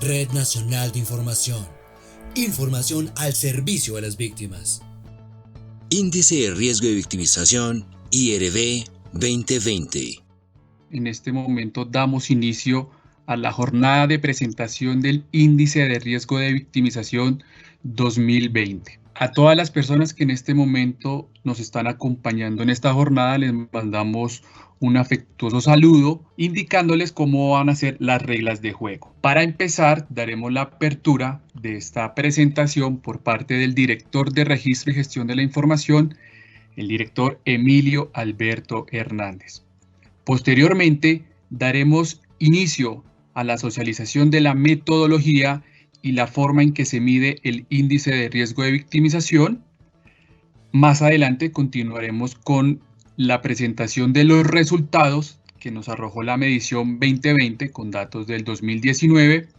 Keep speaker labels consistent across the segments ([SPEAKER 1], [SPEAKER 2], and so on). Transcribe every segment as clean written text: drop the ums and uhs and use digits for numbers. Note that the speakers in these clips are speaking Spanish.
[SPEAKER 1] Red Nacional de Información. Información al servicio de las víctimas.
[SPEAKER 2] Índice de Riesgo de Victimización IRV 2020.
[SPEAKER 3] En este momento damos inicio a la jornada de presentación del Índice de Riesgo de Victimización 2020. A todas las personas que en este momento nos están acompañando en esta jornada les mandamos un afectuoso saludo indicándoles cómo van a ser las reglas de juego. Para empezar, daremos la apertura de esta presentación por parte del director de Registro y Gestión de la Información, el director Emilio Alberto Hernández. Posteriormente, daremos inicio a la socialización de la metodología y la forma en que se mide el índice de riesgo de victimización. Más adelante continuaremos con la presentación de los resultados que nos arrojó la medición 2020 con datos del 2019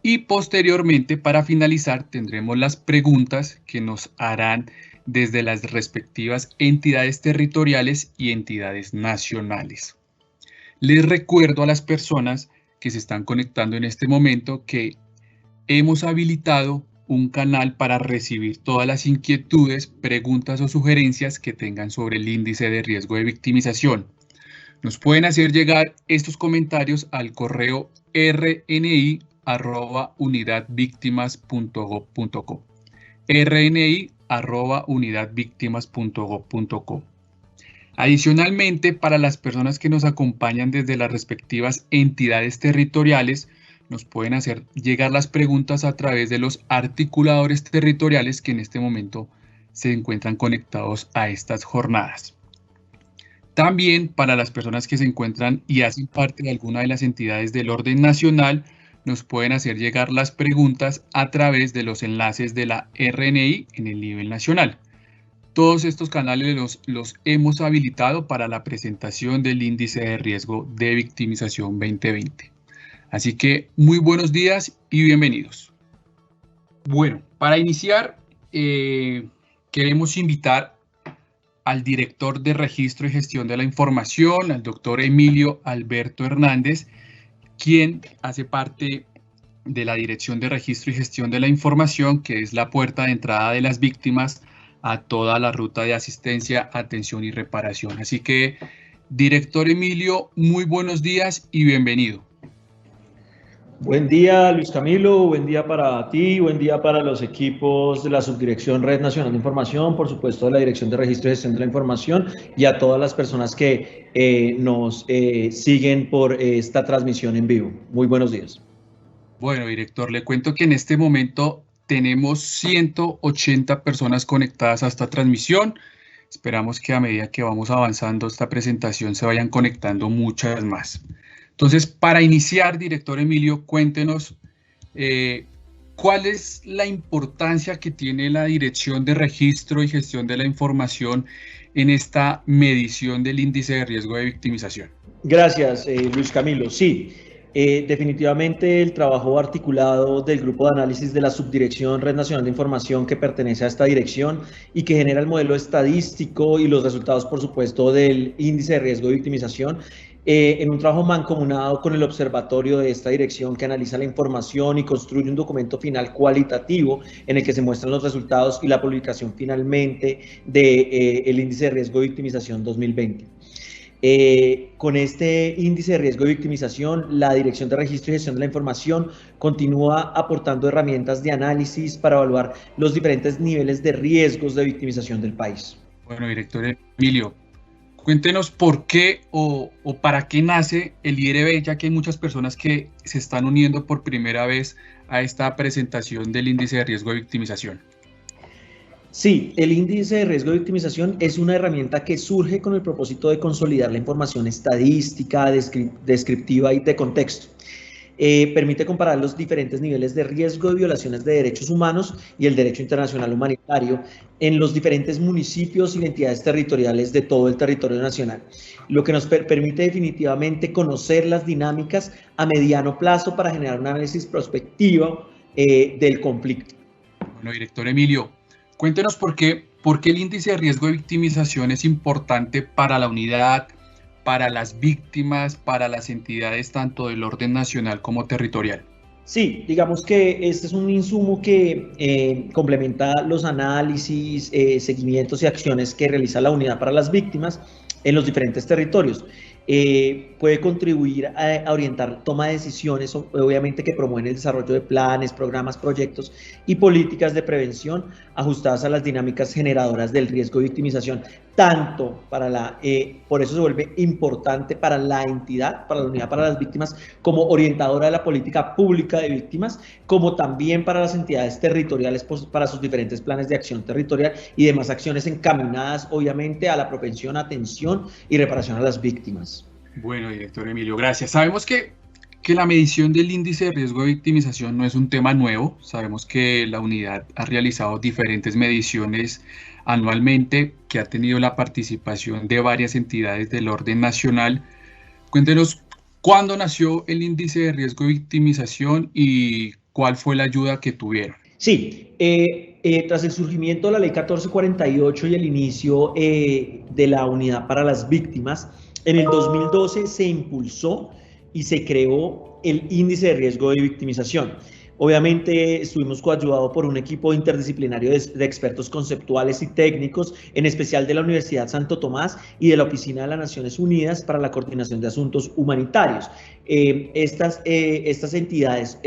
[SPEAKER 3] y posteriormente, para finalizar, tendremos las preguntas que nos harán desde las respectivas entidades territoriales y entidades nacionales. Les recuerdo a las personas que se están conectando en este momento que hemos habilitado un canal para recibir todas las inquietudes, preguntas o sugerencias que tengan sobre el índice de riesgo de victimización. Nos pueden hacer llegar estos comentarios al correo rni@unidadvictimas.gov.co. rni@unidadvictimas.gov.co. Adicionalmente, para las personas que nos acompañan desde las respectivas entidades territoriales, nos pueden hacer llegar las preguntas a través de los articuladores territoriales que en este momento se encuentran conectados a estas jornadas. También para las personas que se encuentran y hacen parte de alguna de las entidades del orden nacional, nos pueden hacer llegar las preguntas a través de los enlaces de la RNI en el nivel nacional. Todos estos canales los hemos habilitado para la presentación del índice de riesgo de victimización 2020. Así que muy buenos días y bienvenidos. Bueno, para iniciar, queremos invitar al director de Registro y Gestión de la Información, al doctor Emilio Alberto Hernández, quien hace parte de la Dirección de Registro y Gestión de la Información, que es la puerta de entrada de las víctimas a toda la ruta de asistencia, atención y reparación. Así que, director Emilio, muy buenos días y bienvenido.
[SPEAKER 4] Buen día, Luis Camilo, buen día para ti, buen día para los equipos de la Subdirección Red Nacional de Información, por supuesto de la Dirección de Registro y Gestión de la Información y a todas las personas que nos siguen por esta transmisión en vivo. Muy buenos días.
[SPEAKER 3] Bueno, director, le cuento que en este momento tenemos 180 personas conectadas a esta transmisión. Esperamos que a medida que vamos avanzando esta presentación se vayan conectando muchas más. Entonces, para iniciar, director Emilio, cuéntenos cuál es la importancia que tiene la Dirección de Registro y Gestión de la Información en esta medición del índice de riesgo de victimización.
[SPEAKER 4] Gracias, Luis Camilo. Sí, definitivamente el trabajo articulado del Grupo de Análisis de la Subdirección Red Nacional de Información que pertenece a esta dirección y que genera el modelo estadístico y los resultados, por supuesto, del índice de riesgo de victimización, en un trabajo mancomunado con el observatorio de esta dirección que analiza la información y construye un documento final cualitativo en el que se muestran los resultados y la publicación finalmente del índice de riesgo de victimización 2020. Con este índice de riesgo de victimización, la Dirección de Registro y Gestión de la Información continúa aportando herramientas de análisis para evaluar los diferentes niveles de riesgos de victimización del país.
[SPEAKER 3] Bueno, director Emilio, cuéntenos por qué o para qué nace el IRV, ya que hay muchas personas que se están uniendo por primera vez a esta presentación del índice de riesgo de victimización.
[SPEAKER 4] Sí, el índice de riesgo de victimización es una herramienta que surge con el propósito de consolidar la información estadística, descriptiva y de contexto. Permite comparar los diferentes niveles de riesgo de violaciones de derechos humanos y el derecho internacional humanitario en los diferentes municipios y entidades territoriales de todo el territorio nacional, lo que nos permite definitivamente conocer las dinámicas a mediano plazo para generar un análisis prospectivo del conflicto.
[SPEAKER 3] Bueno, director Emilio, cuéntenos por qué el índice de riesgo de victimización es importante para la unidad, para las víctimas, para las entidades tanto del orden nacional como territorial.
[SPEAKER 4] Sí, digamos que este es un insumo que complementa los análisis, seguimientos y acciones que realiza la Unidad para las Víctimas en los diferentes territorios. Puede contribuir a orientar toma de decisiones, obviamente que promueven el desarrollo de planes, programas, proyectos y políticas de prevención ajustadas a las dinámicas generadoras del riesgo de victimización, tanto para por eso se vuelve importante para la entidad, para la Unidad para las Víctimas, como orientadora de la política pública de víctimas, como también para las entidades territoriales para sus diferentes planes de acción territorial y demás acciones encaminadas, obviamente, a la prevención, atención y reparación a las víctimas.
[SPEAKER 3] Bueno, director Emilio, gracias. Sabemos que la medición del índice de riesgo de victimización no es un tema nuevo. Sabemos que la unidad ha realizado diferentes mediciones anualmente, que ha tenido la participación de varias entidades del orden nacional. Cuéntenos cuándo nació el índice de riesgo de victimización y cuál fue la ayuda que tuvieron.
[SPEAKER 4] Sí, tras el surgimiento de la Ley 1448 y el inicio de la Unidad para las Víctimas, en el 2012 se impulsó y se creó el índice de riesgo de victimización. Obviamente estuvimos coayudados por un equipo interdisciplinario de expertos conceptuales y técnicos, en especial de la Universidad Santo Tomás y de la Oficina de las Naciones Unidas para la Coordinación de Asuntos Humanitarios. Estas entidades,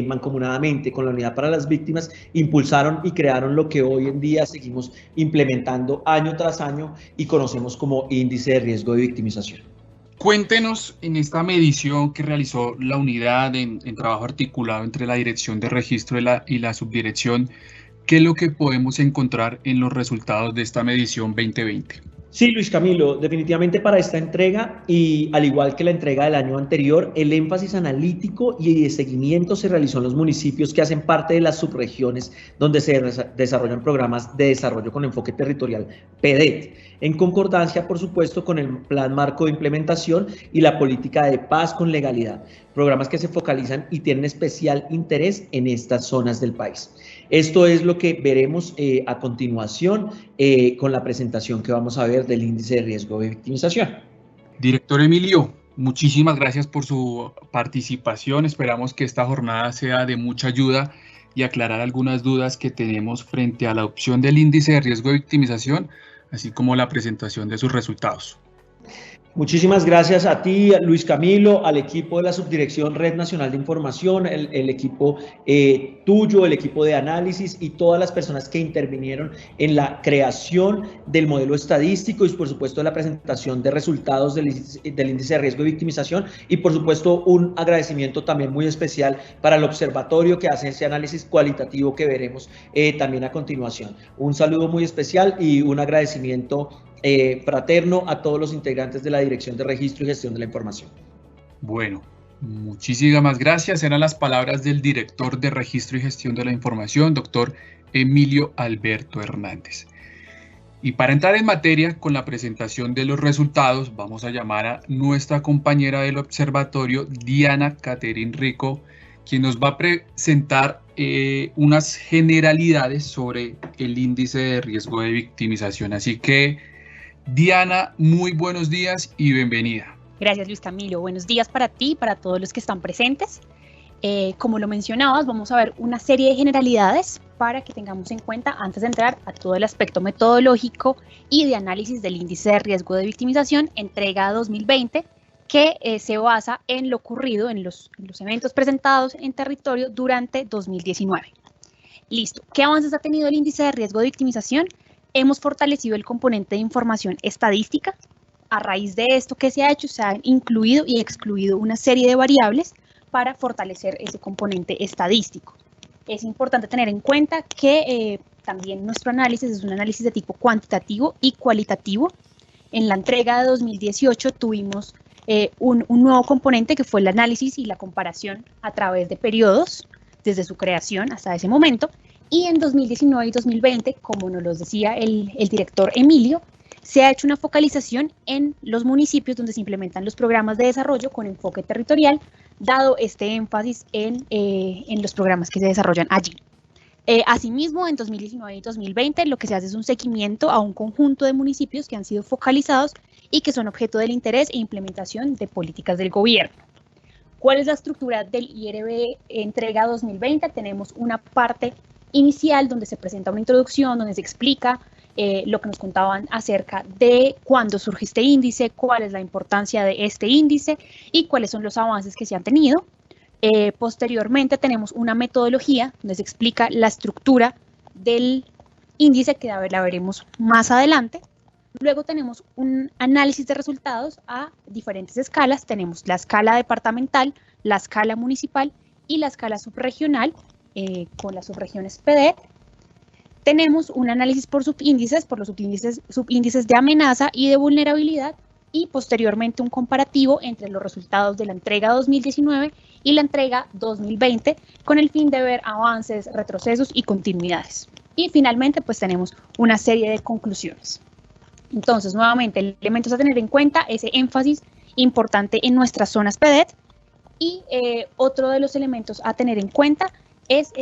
[SPEAKER 4] mancomunadamente con la Unidad para las Víctimas, impulsaron y crearon lo que hoy en día seguimos implementando año tras año y conocemos como índice de riesgo de victimización.
[SPEAKER 3] Cuéntenos, en esta medición que realizó la unidad en trabajo articulado entre la Dirección de Registro y la Subdirección, ¿qué es lo que podemos encontrar en los resultados de esta medición 2020?
[SPEAKER 4] Sí, Luis Camilo, definitivamente para esta entrega y al igual que la entrega del año anterior, el énfasis analítico y de seguimiento se realizó en los municipios que hacen parte de las subregiones donde se desarrollan programas de desarrollo con enfoque territorial PEDET, en concordancia, por supuesto, con el Plan Marco de Implementación y la Política de Paz con Legalidad, programas que se focalizan y tienen especial interés en estas zonas del país. Esto es lo que veremos a continuación con la presentación que vamos a ver del índice de riesgo de victimización.
[SPEAKER 3] Director Emilio, muchísimas gracias por su participación. Esperamos que esta jornada sea de mucha ayuda y aclarar algunas dudas que tenemos frente a la adopción del índice de riesgo de victimización, así como la presentación de sus resultados.
[SPEAKER 4] Muchísimas gracias a ti, Luis Camilo, al equipo de la Subdirección Red Nacional de Información, el equipo tuyo, el equipo de análisis y todas las personas que intervinieron en la creación del modelo estadístico y, por supuesto, la presentación de resultados del índice de riesgo de victimización y, por supuesto, un agradecimiento también muy especial para el observatorio que hace ese análisis cualitativo que veremos también a continuación. Un saludo muy especial y un agradecimiento fraterno a todos los integrantes de la Dirección de Registro y Gestión de la Información.
[SPEAKER 3] Bueno, muchísimas gracias. Eran las palabras del director de Registro y Gestión de la Información, doctor Emilio Alberto Hernández. Y para entrar en materia con la presentación de los resultados, vamos a llamar a nuestra compañera del observatorio, Diana Caterin Rico, quien nos va a presentar unas generalidades sobre el índice de riesgo de victimización. Así que, Diana, muy buenos días y bienvenida.
[SPEAKER 5] Gracias, Luis Camilo. Buenos días para ti y para todos los que están presentes. Como lo mencionabas, vamos a ver una serie de generalidades para que tengamos en cuenta antes de entrar a todo el aspecto metodológico y de análisis del índice de riesgo de victimización, entrega 2020, que se basa en lo ocurrido en los eventos presentados en territorio durante 2019. Listo. ¿Qué avances ha tenido el índice de riesgo de victimización? Hemos fortalecido el componente de información estadística. A raíz de esto, ¿qué se ha hecho? Se han incluido y excluido una serie de variables para fortalecer ese componente estadístico. Es importante tener en cuenta que también nuestro análisis es un análisis de tipo cuantitativo y cualitativo. En la entrega de 2018 tuvimos un nuevo componente que fue el análisis y la comparación a través de periodos, desde su creación hasta ese momento. Y en 2019 y 2020, como nos lo decía el director Emilio, se ha hecho una focalización en los municipios donde se implementan los programas de desarrollo con enfoque territorial, dado este énfasis en los programas que se desarrollan allí. Asimismo, en 2019 y 2020 lo que se hace es un seguimiento a un conjunto de municipios que han sido focalizados y que son objeto del interés e implementación de políticas del gobierno. ¿Cuál es la estructura del IRB entrega 2020? Tenemos una parte inicial donde se presenta una introducción, donde se explica lo que nos contaban acerca de cuándo surge este índice, cuál es la importancia de este índice y cuáles son los avances que se han tenido. Posteriormente tenemos una metodología donde se explica la estructura del índice, que la veremos más adelante. Luego tenemos un análisis de resultados a diferentes escalas. Tenemos la escala departamental, la escala municipal y la escala subregional, con las subregiones PD. Tenemos un análisis por subíndices, por los subíndices de amenaza y de vulnerabilidad, y posteriormente un comparativo entre los resultados de la entrega 2019 y la entrega 2020, con el fin de ver avances, retrocesos y continuidades. Y finalmente, pues tenemos una serie de conclusiones. Entonces, nuevamente, elementos a tener en cuenta, ese énfasis importante en nuestras zonas PEDET, y otro de los elementos a tener en cuenta es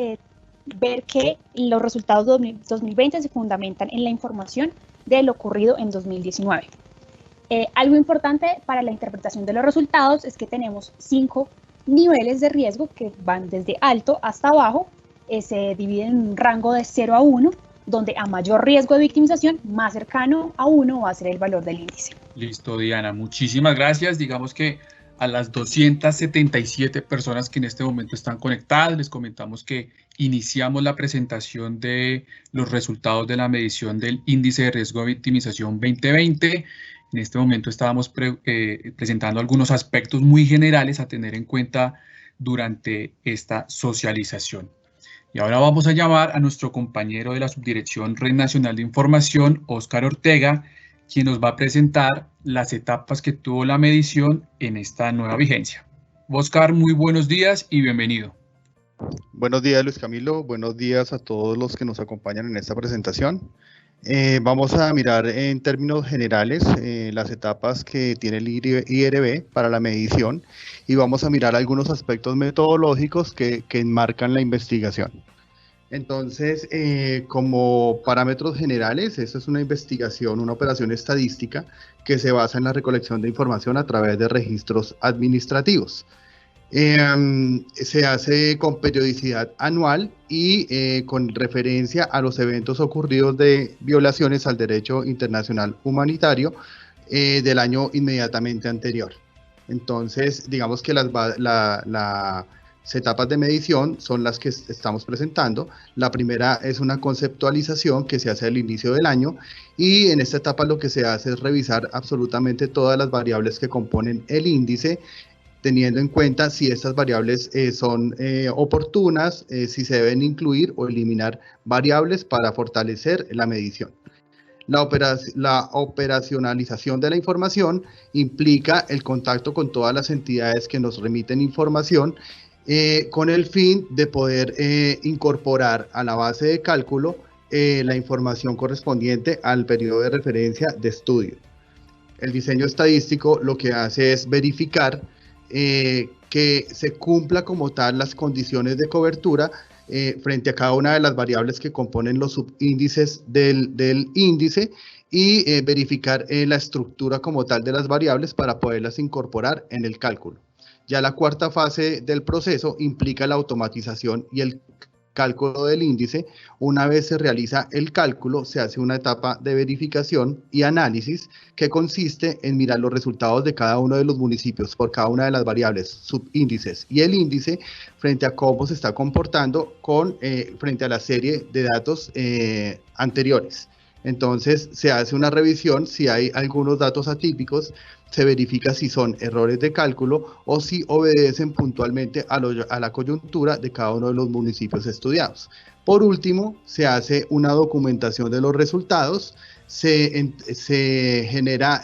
[SPEAKER 5] ver que los resultados de 2020 se fundamentan en la información de lo ocurrido en 2019. Algo importante para la interpretación de los resultados es que tenemos 5 niveles de riesgo que van desde alto hasta bajo, se dividen en un rango de 0 a 1, donde a mayor riesgo de victimización, más cercano a 1 va a ser el valor del índice.
[SPEAKER 3] Listo, Diana, muchísimas gracias. Digamos que a las 277 personas que en este momento están conectadas, les comentamos que iniciamos la presentación de los resultados de la medición del índice de riesgo de victimización 2020. En este momento estábamos presentando algunos aspectos muy generales a tener en cuenta durante esta socialización. Y ahora vamos a llamar a nuestro compañero de la Subdirección Red Nacional de Información, Óscar Ortega, quien nos va a presentar las etapas que tuvo la medición en esta nueva vigencia. Óscar, muy buenos días y bienvenido.
[SPEAKER 6] Buenos días, Luis Camilo. Buenos días a todos los que nos acompañan en esta presentación. Vamos a mirar en términos generales las etapas que tiene el IRB para la medición y vamos a mirar algunos aspectos metodológicos que enmarcan la investigación. Entonces, como parámetros generales, esta es una investigación, una operación estadística que se basa en la recolección de información a través de registros administrativos. Se hace con periodicidad anual y con referencia a los eventos ocurridos de violaciones al derecho internacional humanitario del año inmediatamente anterior. Entonces, digamos que las etapas de medición son las que estamos presentando. La primera es una conceptualización que se hace al inicio del año y en esta etapa lo que se hace es revisar absolutamente todas las variables que componen el índice, teniendo en cuenta si estas variables son oportunas, si se deben incluir o eliminar variables para fortalecer la medición. La operacionalización de la información implica el contacto con todas las entidades que nos remiten información con el fin de poder incorporar a la base de cálculo la información correspondiente al periodo de referencia de estudio. El diseño estadístico lo que hace es verificar que se cumpla como tal las condiciones de cobertura frente a cada una de las variables que componen los subíndices del índice y verificar la estructura como tal de las variables para poderlas incorporar en el cálculo. Ya la cuarta fase del proceso implica la automatización y el cálculo del índice. Una vez se realiza el cálculo, se hace una etapa de verificación y análisis que consiste en mirar los resultados de cada uno de los municipios por cada una de las variables, subíndices y el índice frente a cómo se está comportando frente a la serie de datos anteriores. Entonces se hace una revisión si hay algunos datos atípicos, se verifica si son errores de cálculo o si obedecen puntualmente a la coyuntura de cada uno de los municipios estudiados. Por último, se hace una documentación de los resultados, se genera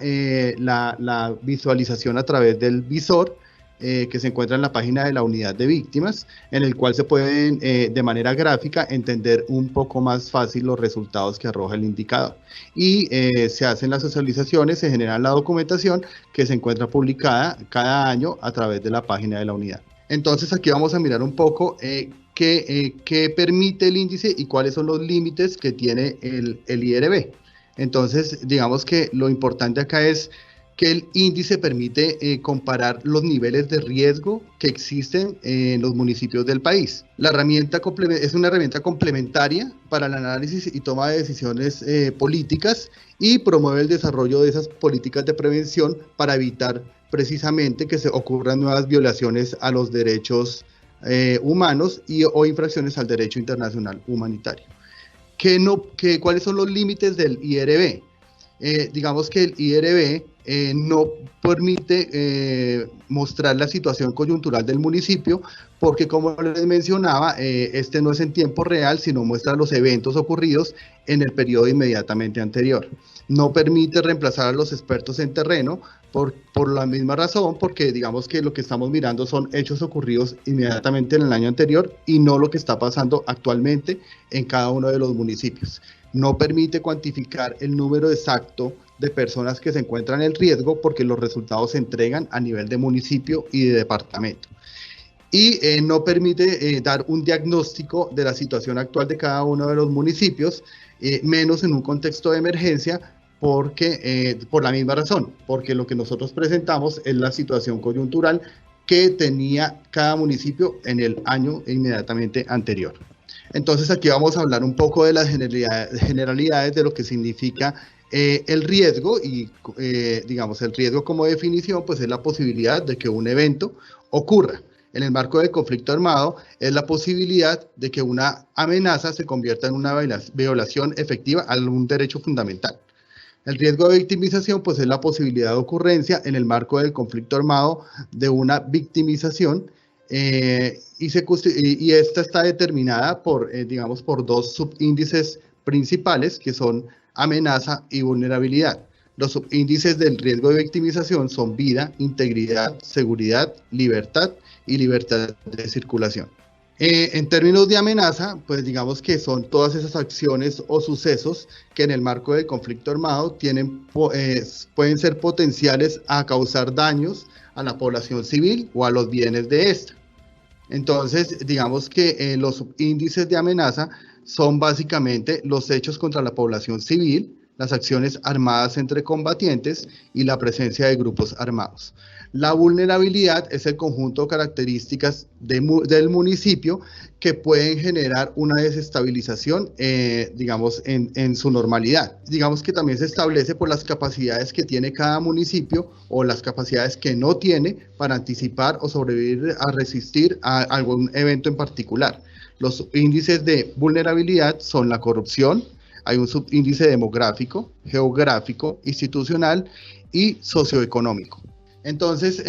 [SPEAKER 6] la visualización a través del visor que se encuentra en la página de la unidad de víctimas, en el cual se pueden de manera gráfica entender un poco más fácil los resultados que arroja el indicador. Y se hacen las socializaciones, se genera la documentación que se encuentra publicada cada año a través de la página de la unidad. Entonces aquí vamos a mirar un poco qué permite el índice y cuáles son los límites que tiene el IRB. Entonces digamos que lo importante acá es que el índice permite comparar los niveles de riesgo que existen en los municipios del país. La herramienta es una herramienta complementaria para el análisis y toma de decisiones políticas y promueve el desarrollo de esas políticas de prevención para evitar precisamente que se ocurran nuevas violaciones a los derechos humanos o infracciones al derecho internacional humanitario. ¿Cuáles son los límites del IRB? Digamos que el IRB no permite mostrar la situación coyuntural del municipio porque, como les mencionaba, este no es en tiempo real, sino muestra los eventos ocurridos en el periodo inmediatamente anterior. No permite reemplazar a los expertos en terreno por la misma razón, porque digamos que lo que estamos mirando son hechos ocurridos inmediatamente en el año anterior y no lo que está pasando actualmente en cada uno de los municipios. No permite cuantificar el número exacto de personas que se encuentran en riesgo porque los resultados se entregan a nivel de municipio y de departamento. Y no permite dar un diagnóstico de la situación actual de cada uno de los municipios, menos en un contexto de emergencia, porque por la misma razón, porque lo que nosotros presentamos es la situación coyuntural que tenía cada municipio en el año inmediatamente anterior. Entonces aquí vamos a hablar un poco de las generalidades de lo que significa el riesgo y digamos el riesgo como definición pues es la posibilidad de que un evento ocurra. En el marco del conflicto armado es la posibilidad de que una amenaza se convierta en una violación efectiva a un derecho fundamental. El riesgo de victimización pues es la posibilidad de ocurrencia en el marco del conflicto armado de una victimización y esta está determinada por, digamos, por dos subíndices principales que son amenaza y vulnerabilidad. Los subíndices del riesgo de victimización son vida, integridad, seguridad, libertad y libertad de circulación. En términos de amenaza, pues digamos que son todas esas acciones o sucesos que en el marco del conflicto armado pueden ser potenciales a causar daños a la población civil o a los bienes de esta. Entonces, digamos que los subíndices de amenaza son básicamente los hechos contra la población civil, las acciones armadas entre combatientes y la presencia de grupos armados. La vulnerabilidad es el conjunto de características del municipio que pueden generar una desestabilización, digamos, en su normalidad. Digamos que también se establece por las capacidades que tiene cada municipio o las capacidades que no tiene para anticipar o sobrevivir a resistir a algún evento en particular. Los índices de vulnerabilidad son la corrupción, hay un subíndice demográfico, geográfico, institucional y socioeconómico. Entonces,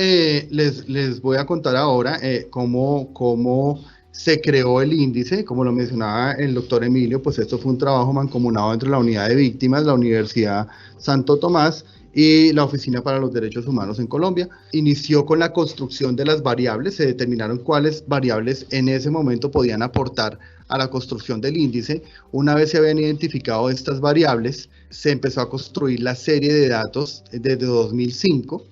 [SPEAKER 6] les voy a contar ahora cómo se creó el índice. Como lo mencionaba el doctor Emilio, pues esto fue un trabajo mancomunado entre la Unidad de Víctimas, la Universidad Santo Tomás y la Oficina para los Derechos Humanos en Colombia. Inició con la construcción de las variables, se determinaron cuáles variables en ese momento podían aportar a la construcción del índice. Una vez se habían identificado estas variables, se empezó a construir la serie de datos desde 2005.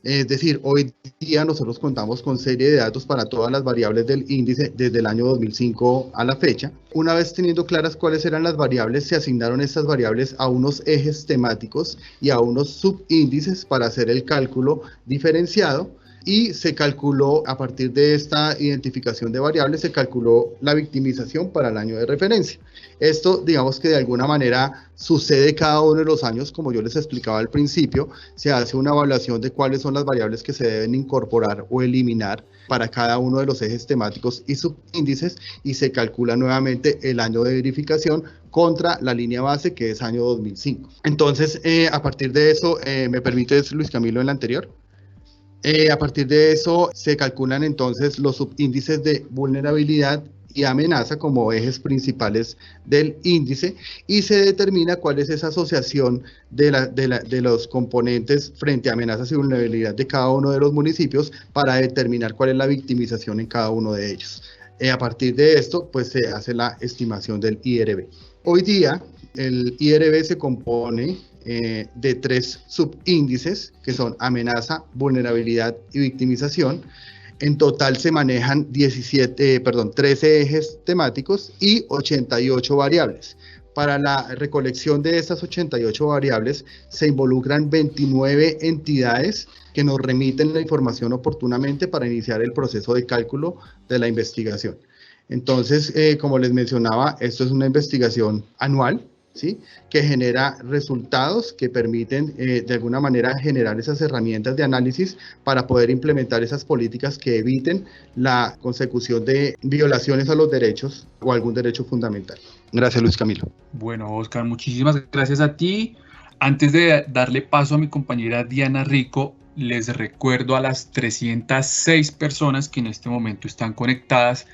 [SPEAKER 6] Es decir, hoy día nosotros contamos con serie de datos para todas las variables del índice desde el año 2005 a la fecha. Una vez teniendo claras cuáles eran las variables, se asignaron estas variables a unos ejes temáticos y a unos subíndices para hacer el cálculo diferenciado. Y se calculó, a partir de esta identificación de variables, se calculó la victimización para el año de referencia. Esto, digamos que de alguna manera sucede cada uno de los años, como yo les explicaba al principio, se hace una evaluación de cuáles son las variables que se deben incorporar o eliminar para cada uno de los ejes temáticos y subíndices, y se calcula nuevamente el año de verificación contra la línea base, que es año 2005. Entonces, a partir de eso, ¿me permites, Luis Camilo, en la anterior? A partir de eso se calculan entonces los subíndices de vulnerabilidad y amenaza como ejes principales del índice y se determina cuál es esa asociación de los componentes frente a amenazas y vulnerabilidad de cada uno de los municipios para determinar cuál es la victimización en cada uno de ellos. A partir de esto, pues se hace la estimación del IRB. Hoy día, el IRB se compone de 3 subíndices que son amenaza, vulnerabilidad y victimización. En total se manejan 13 ejes temáticos y 88 variables. para la recolección de estas 88 variables se involucran 29 entidades que nos remiten la información oportunamente para iniciar el proceso de cálculo de la investigación. Entonces, como les mencionaba, esto es una investigación anual, ¿sí?, que genera resultados que permiten de alguna manera generar esas herramientas de análisis para poder implementar esas políticas que eviten la consecución de violaciones a los derechos o algún derecho fundamental. Gracias, Luis Camilo.
[SPEAKER 3] Bueno, Oscar, muchísimas gracias a ti. Antes de darle paso a mi compañera Diana Rico, les recuerdo a las 306 personas que en este momento están conectadas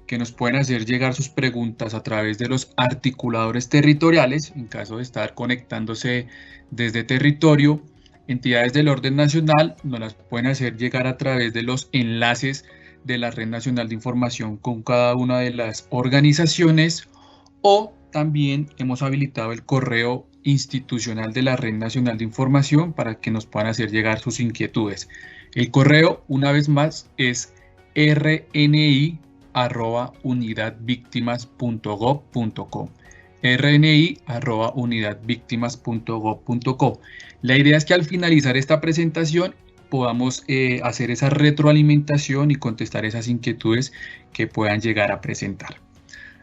[SPEAKER 3] que nos pueden hacer llegar sus preguntas a través de los articuladores territoriales, en caso de estar conectándose desde territorio. Entidades del orden nacional nos las pueden hacer llegar a través de los enlaces de la Red Nacional de Información con cada una de las organizaciones, o también hemos habilitado el correo institucional de la Red Nacional de Información para que nos puedan hacer llegar sus inquietudes. El correo, una vez más, es rni@unidadvictimas.gov.co, rni@unidadvictimas.gov.co. La idea es que al finalizar esta presentación podamos hacer esa retroalimentación y contestar esas inquietudes que puedan llegar a presentar.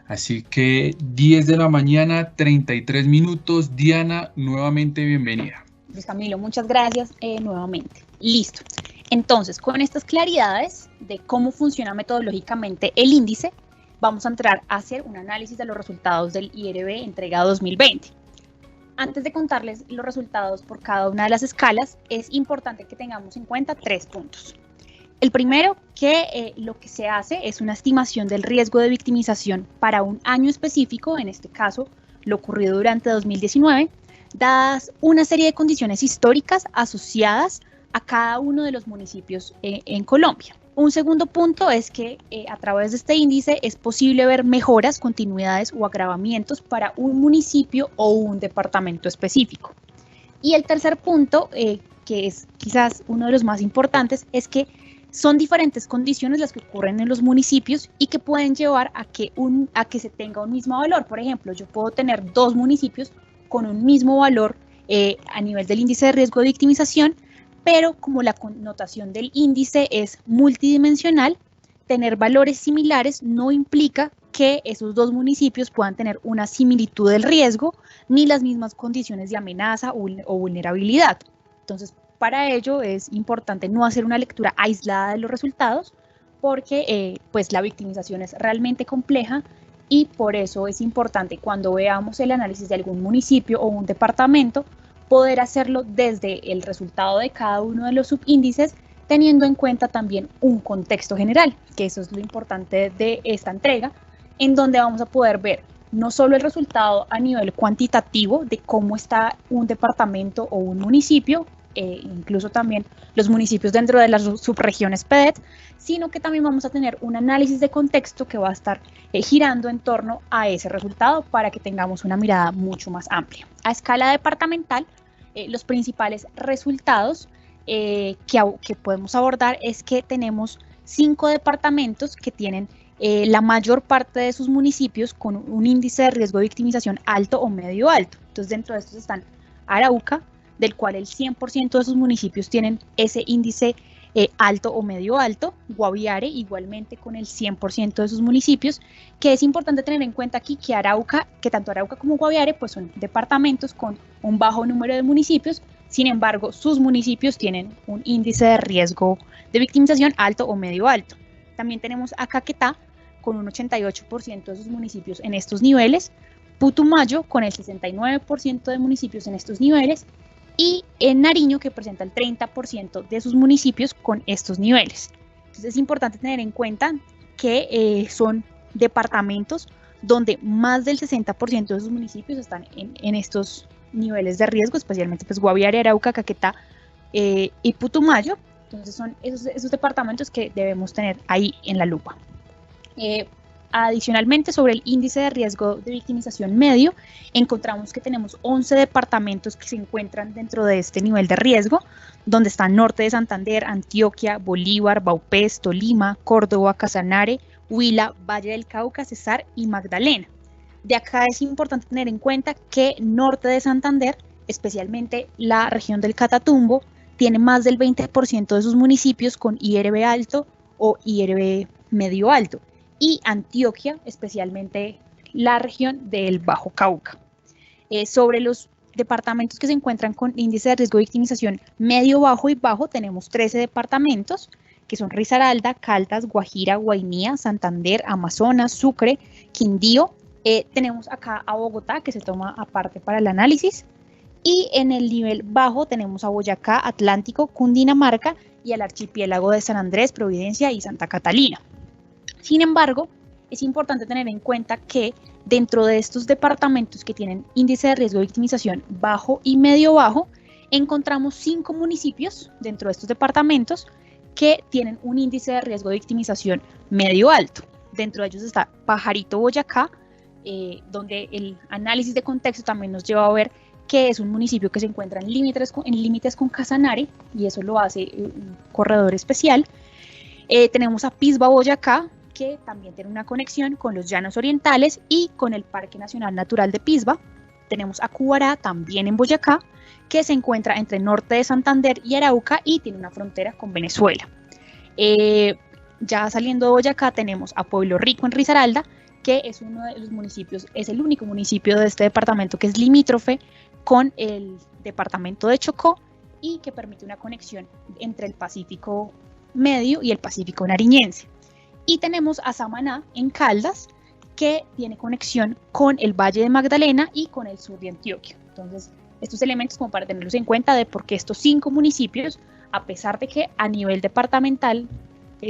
[SPEAKER 3] Así que 10 de la mañana, 33 minutos. Diana, nuevamente bienvenida.
[SPEAKER 5] Luis Camilo, muchas gracias nuevamente. Listo. Entonces, con estas claridades de cómo funciona metodológicamente el índice, vamos a entrar a hacer un análisis de los resultados del IRB entrega 2020. Antes de contarles los resultados por cada una de las escalas, es importante que tengamos en cuenta 3 puntos. El primero, que lo que se hace es una estimación del riesgo de victimización para un año específico, en este caso lo ocurrido durante 2019, dadas una serie de condiciones históricas asociadas a cada uno de los municipios en Colombia. Un segundo punto es que a través de este índice es posible ver mejoras, continuidades o agravamientos para un municipio o un departamento específico. Y el tercer punto, que es quizás uno de los más importantes, es que son diferentes condiciones las que ocurren en los municipios y que pueden llevar a que se tenga un mismo valor. Por ejemplo, yo puedo tener 2 municipios con un mismo valor a nivel del índice de riesgo de victimización, pero como la connotación del índice es multidimensional, tener valores similares no implica que esos 2 municipios puedan tener una similitud del riesgo ni las mismas condiciones de amenaza o vulnerabilidad. Entonces, para ello es importante no hacer una lectura aislada de los resultados, porque pues la victimización es realmente compleja y por eso es importante cuando veamos el análisis de algún municipio o un departamento poder hacerlo desde el resultado de cada uno de los subíndices, teniendo en cuenta también un contexto general, que eso es lo importante de esta entrega, en donde vamos a poder ver no solo el resultado a nivel cuantitativo de cómo está un departamento o un municipio, incluso también los municipios dentro de las subregiones PEDET, sino que también vamos a tener un análisis de contexto que va a estar girando en torno a ese resultado para que tengamos una mirada mucho más amplia. A escala departamental, los principales resultados que podemos abordar es que tenemos 5 departamentos que tienen la mayor parte de sus municipios con un índice de riesgo de victimización alto o medio alto. Entonces, dentro de estos están Arauca, del cual el 100% de sus municipios tienen ese índice alto o medio alto, Guaviare igualmente con el 100% de sus municipios, que es importante tener en cuenta aquí que tanto Arauca como Guaviare pues son departamentos con un bajo número de municipios, sin embargo sus municipios tienen un índice de riesgo de victimización alto o medio alto. También tenemos a Caquetá con un 88% de sus municipios en estos niveles, Putumayo con el 69% de municipios en estos niveles, y en Nariño, que presenta el 30% de sus municipios con estos niveles. Entonces es importante tener en cuenta que son departamentos donde más del 60% de sus municipios están en estos niveles de riesgo, especialmente pues Guaviare, Arauca, Caquetá y Putumayo. Entonces son esos departamentos que debemos tener ahí en la lupa. Adicionalmente, sobre el índice de riesgo de victimización medio, encontramos que tenemos 11 departamentos que se encuentran dentro de este nivel de riesgo, donde están Norte de Santander, Antioquia, Bolívar, Vaupés, Tolima, Córdoba, Casanare, Huila, Valle del Cauca, Cesar y Magdalena. De acá es importante tener en cuenta que norte de Santander, especialmente la región del Catatumbo, tiene más del 20% de sus municipios con IRB alto o IRB medio alto, y Antioquia, especialmente la región del Bajo Cauca. Sobre los departamentos que se encuentran con índice de riesgo de victimización medio, bajo y bajo, tenemos 13 departamentos, que son Risaralda, Caldas, Guajira, Guainía, Santander, Amazonas, Sucre, Quindío. Tenemos acá a Bogotá, que se toma aparte para el análisis, y en el nivel bajo tenemos a Boyacá, Atlántico, Cundinamarca y al archipiélago de San Andrés, Providencia y Santa Catalina. Sin embargo, es importante tener en cuenta que dentro de estos departamentos que tienen índice de riesgo de victimización bajo y medio bajo, encontramos 5 municipios dentro de estos departamentos que tienen un índice de riesgo de victimización medio alto. Dentro de ellos está Pajarito, Boyacá, donde el análisis de contexto también nos lleva a ver que es un municipio que se encuentra en límites con Casanare, y eso lo hace un corredor especial. Tenemos a Pisba, Boyacá, que también tiene una conexión con los llanos orientales y con el Parque Nacional Natural de Pisba. Tenemos a Cubará, también en Boyacá, que se encuentra entre norte de Santander y Arauca y tiene una frontera con Venezuela. Ya saliendo de Boyacá tenemos a Pueblo Rico en Risaralda, que es uno de los municipios, es el único municipio de este departamento que es limítrofe con el departamento de Chocó y que permite una conexión entre el Pacífico Medio y el Pacífico Nariñense. Y tenemos a Samaná en Caldas, que tiene conexión con el Valle de Magdalena y con el sur de Antioquia. Entonces, estos elementos como para tenerlos en cuenta de por qué estos 5 municipios, a pesar de que a nivel departamental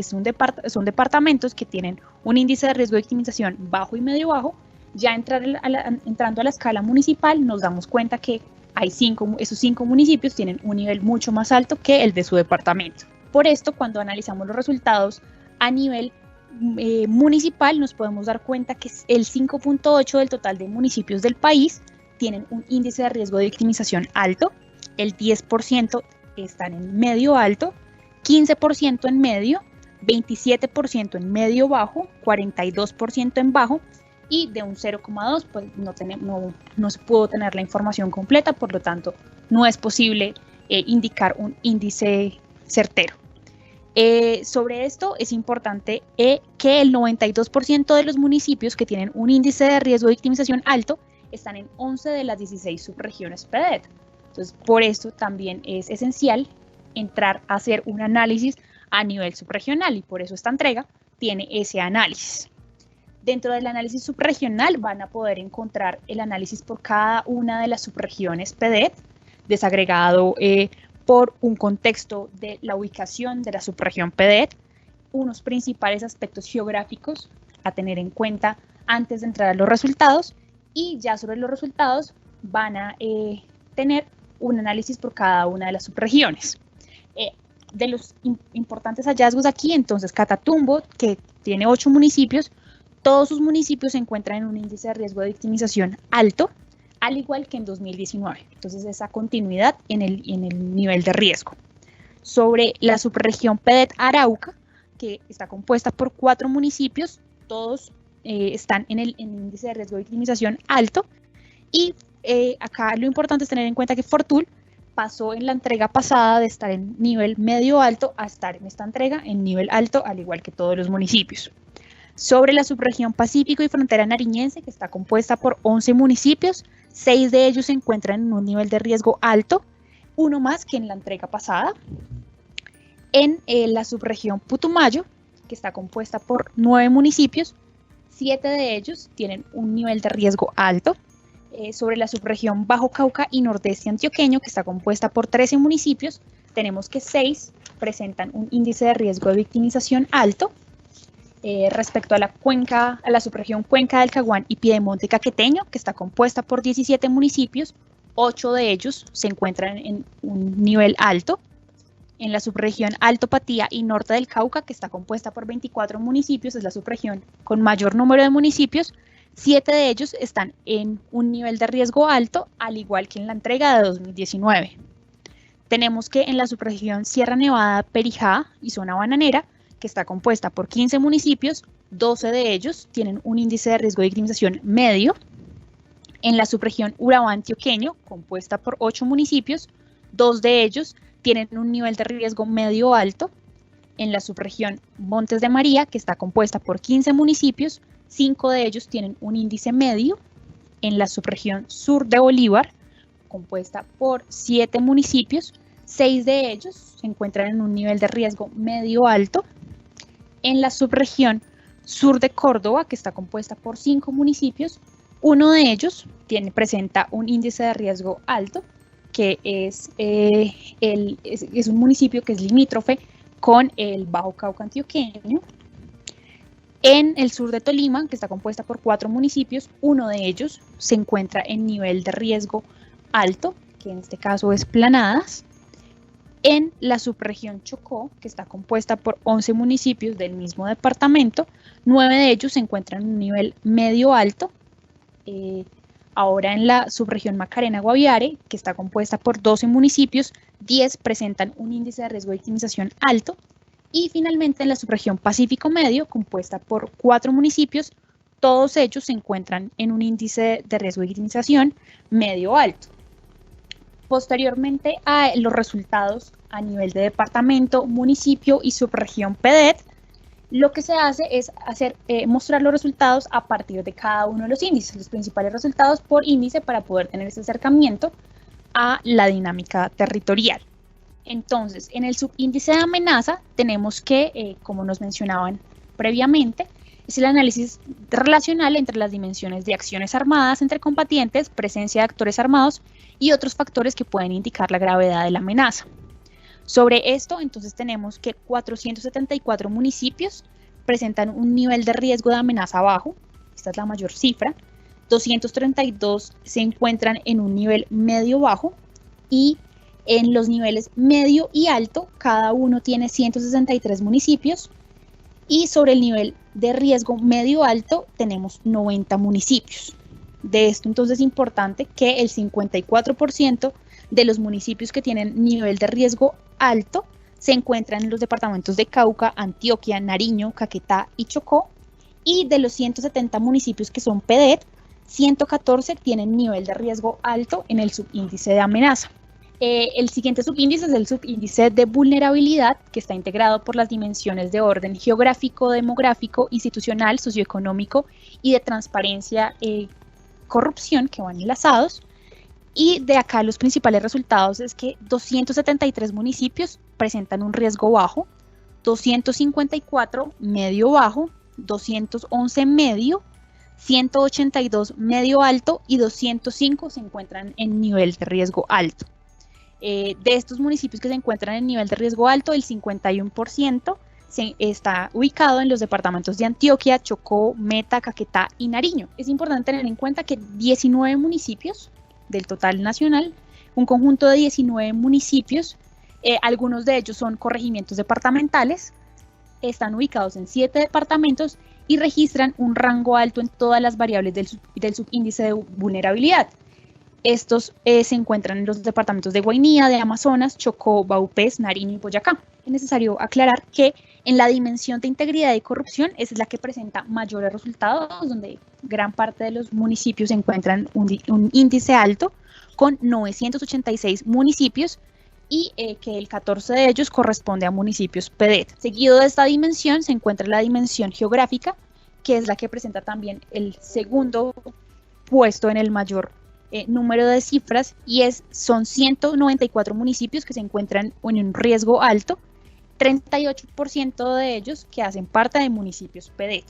[SPEAKER 5] son departamentos que tienen un índice de riesgo de victimización bajo y medio bajo, ya entrando a la escala municipal nos damos cuenta que esos 5 municipios tienen un nivel mucho más alto que el de su departamento. Por esto, cuando analizamos los resultados a nivel municipal, nos podemos dar cuenta que el 5.8 del total de municipios del país tienen un índice de riesgo de victimización alto, el 10% están en medio alto, 15% en medio, 27% en medio bajo, 42% en bajo, y de un 0,2 pues no se pudo tener la información completa, por lo tanto no es posible indicar un índice certero. Sobre esto es importante que el 92% de los municipios que tienen un índice de riesgo de victimización alto están en 11 de las 16 subregiones PDET. Entonces, por eso también es esencial entrar a hacer un análisis a nivel subregional, y por eso esta entrega tiene ese análisis. Dentro del análisis subregional van a poder encontrar el análisis por cada una de las subregiones PDET, desagregado por un contexto de la ubicación de la subregión PDET, unos principales aspectos geográficos a tener en cuenta antes de entrar a los resultados, y ya sobre los resultados van a tener un análisis por cada una de las subregiones. De los importantes hallazgos aquí, entonces, Catatumbo, que tiene 8 municipios, todos sus municipios se encuentran en un índice de riesgo de victimización alto, al igual que en 2019. Entonces, esa continuidad en el nivel de riesgo. Sobre la subregión PDET Arauca, que está compuesta por 4 municipios, todos están en el índice de riesgo de victimización alto, y acá lo importante es tener en cuenta que Fortul pasó en la entrega pasada de estar en nivel medio alto a estar en esta entrega en nivel alto, al igual que todos los municipios. Sobre la subregión Pacífico y Frontera Nariñense, que está compuesta por 11 municipios, 6 de ellos se encuentran en un nivel de riesgo alto, uno más que en la entrega pasada. En la subregión Putumayo, que está compuesta por 9 municipios, 7 de ellos tienen un nivel de riesgo alto. Sobre la subregión Bajo Cauca y Nordeste Antioqueño, que está compuesta por 13 municipios, tenemos que 6 presentan un índice de riesgo de victimización alto. Respecto a la subregión Cuenca del Caguán y Piedemonte Caqueteño, que está compuesta por 17 municipios, 8 de ellos se encuentran en un nivel alto. En la subregión Alto Patía y Norte del Cauca, que está compuesta por 24 municipios, es la subregión con mayor número de municipios, 7 de ellos están en un nivel de riesgo alto, al igual que en la entrega de 2019. Tenemos que en la subregión Sierra Nevada, Perijá y Zona Bananera, que está compuesta por 15 municipios, 12 de ellos tienen un índice de riesgo de victimización medio. En la subregión Urabá antioqueño, compuesta por 8 municipios, 2 de ellos tienen un nivel de riesgo medio alto. En la subregión Montes de María, que está compuesta por 15 municipios, 5 de ellos tienen un índice medio. En la subregión sur de Bolívar, compuesta por 7 municipios, 6 de ellos se encuentran en un nivel de riesgo medio alto. En la subregión sur de Córdoba, que está compuesta por 5 municipios, 1 de ellos presenta un índice de riesgo alto, que es un municipio que es limítrofe con el Bajo Cauca antioqueño. En el sur de Tolima, que está compuesta por 4 municipios, 1 de ellos se encuentra en nivel de riesgo alto, que en este caso es Planadas. En la subregión Chocó, que está compuesta por 11 municipios del mismo departamento, 9 de ellos se encuentran en un nivel medio alto. Ahora en la subregión Macarena-Guaviare, que está compuesta por 12 municipios, 10 presentan un índice de riesgo de victimización alto. Y finalmente en la subregión Pacífico Medio, compuesta por 4 municipios, todos ellos se encuentran en un índice de riesgo de victimización medio alto. Posteriormente a los resultados a nivel de departamento, municipio y subregión PEDET, lo que se hace es mostrar los resultados a partir de cada uno de los índices, los principales resultados por índice para poder tener ese acercamiento a la dinámica territorial. Entonces, en el subíndice de amenaza tenemos que, como nos mencionaban previamente, es el análisis relacional entre las dimensiones de acciones armadas entre combatientes, presencia de actores armados y otros factores que pueden indicar la gravedad de la amenaza. Sobre esto, entonces tenemos que 474 municipios presentan un nivel de riesgo de amenaza bajo, esta es la mayor cifra, 232 se encuentran en un nivel medio bajo y en los niveles medio y alto, cada uno tiene 163 municipios y sobre el nivel de riesgo medio alto tenemos 90 municipios. De esto entonces es importante que el 54% de los municipios que tienen nivel de riesgo alto se encuentran en los departamentos de Cauca, Antioquia, Nariño, Caquetá y Chocó, y de los 170 municipios que son PEDET, 114 tienen nivel de riesgo alto en el subíndice de amenaza. El siguiente subíndice es el subíndice de vulnerabilidad, que está integrado por las dimensiones de orden geográfico, demográfico, institucional, socioeconómico y de transparencia, corrupción, que van enlazados. Y de acá los principales resultados es que 273 municipios presentan un riesgo bajo, 254 medio bajo, 211 medio, 182 medio alto y 205 se encuentran en nivel de riesgo alto. De estos municipios que se encuentran en nivel de riesgo alto, el 51% está ubicado en los departamentos de Antioquia, Chocó, Meta, Caquetá y Nariño. Es importante tener en cuenta que 19 municipios del total nacional, un conjunto de 19 municipios, algunos de ellos son corregimientos departamentales, están ubicados en 7 departamentos y registran un rango alto en todas las variables del subíndice de vulnerabilidad. Estos se encuentran en los departamentos de Guainía, de Amazonas, Chocó, Vaupés, Nariño y Boyacá. Es necesario aclarar que en la dimensión de integridad y corrupción es la que presenta mayores resultados, donde gran parte de los municipios encuentran un índice alto con 986 municipios y que el 14 de ellos corresponde a municipios PEDET. Seguido de esta dimensión se encuentra la dimensión geográfica, que es la que presenta también el segundo puesto en el mayor número de cifras y son 194 municipios que se encuentran en un riesgo alto, 38% de ellos que hacen parte de municipios PEDET.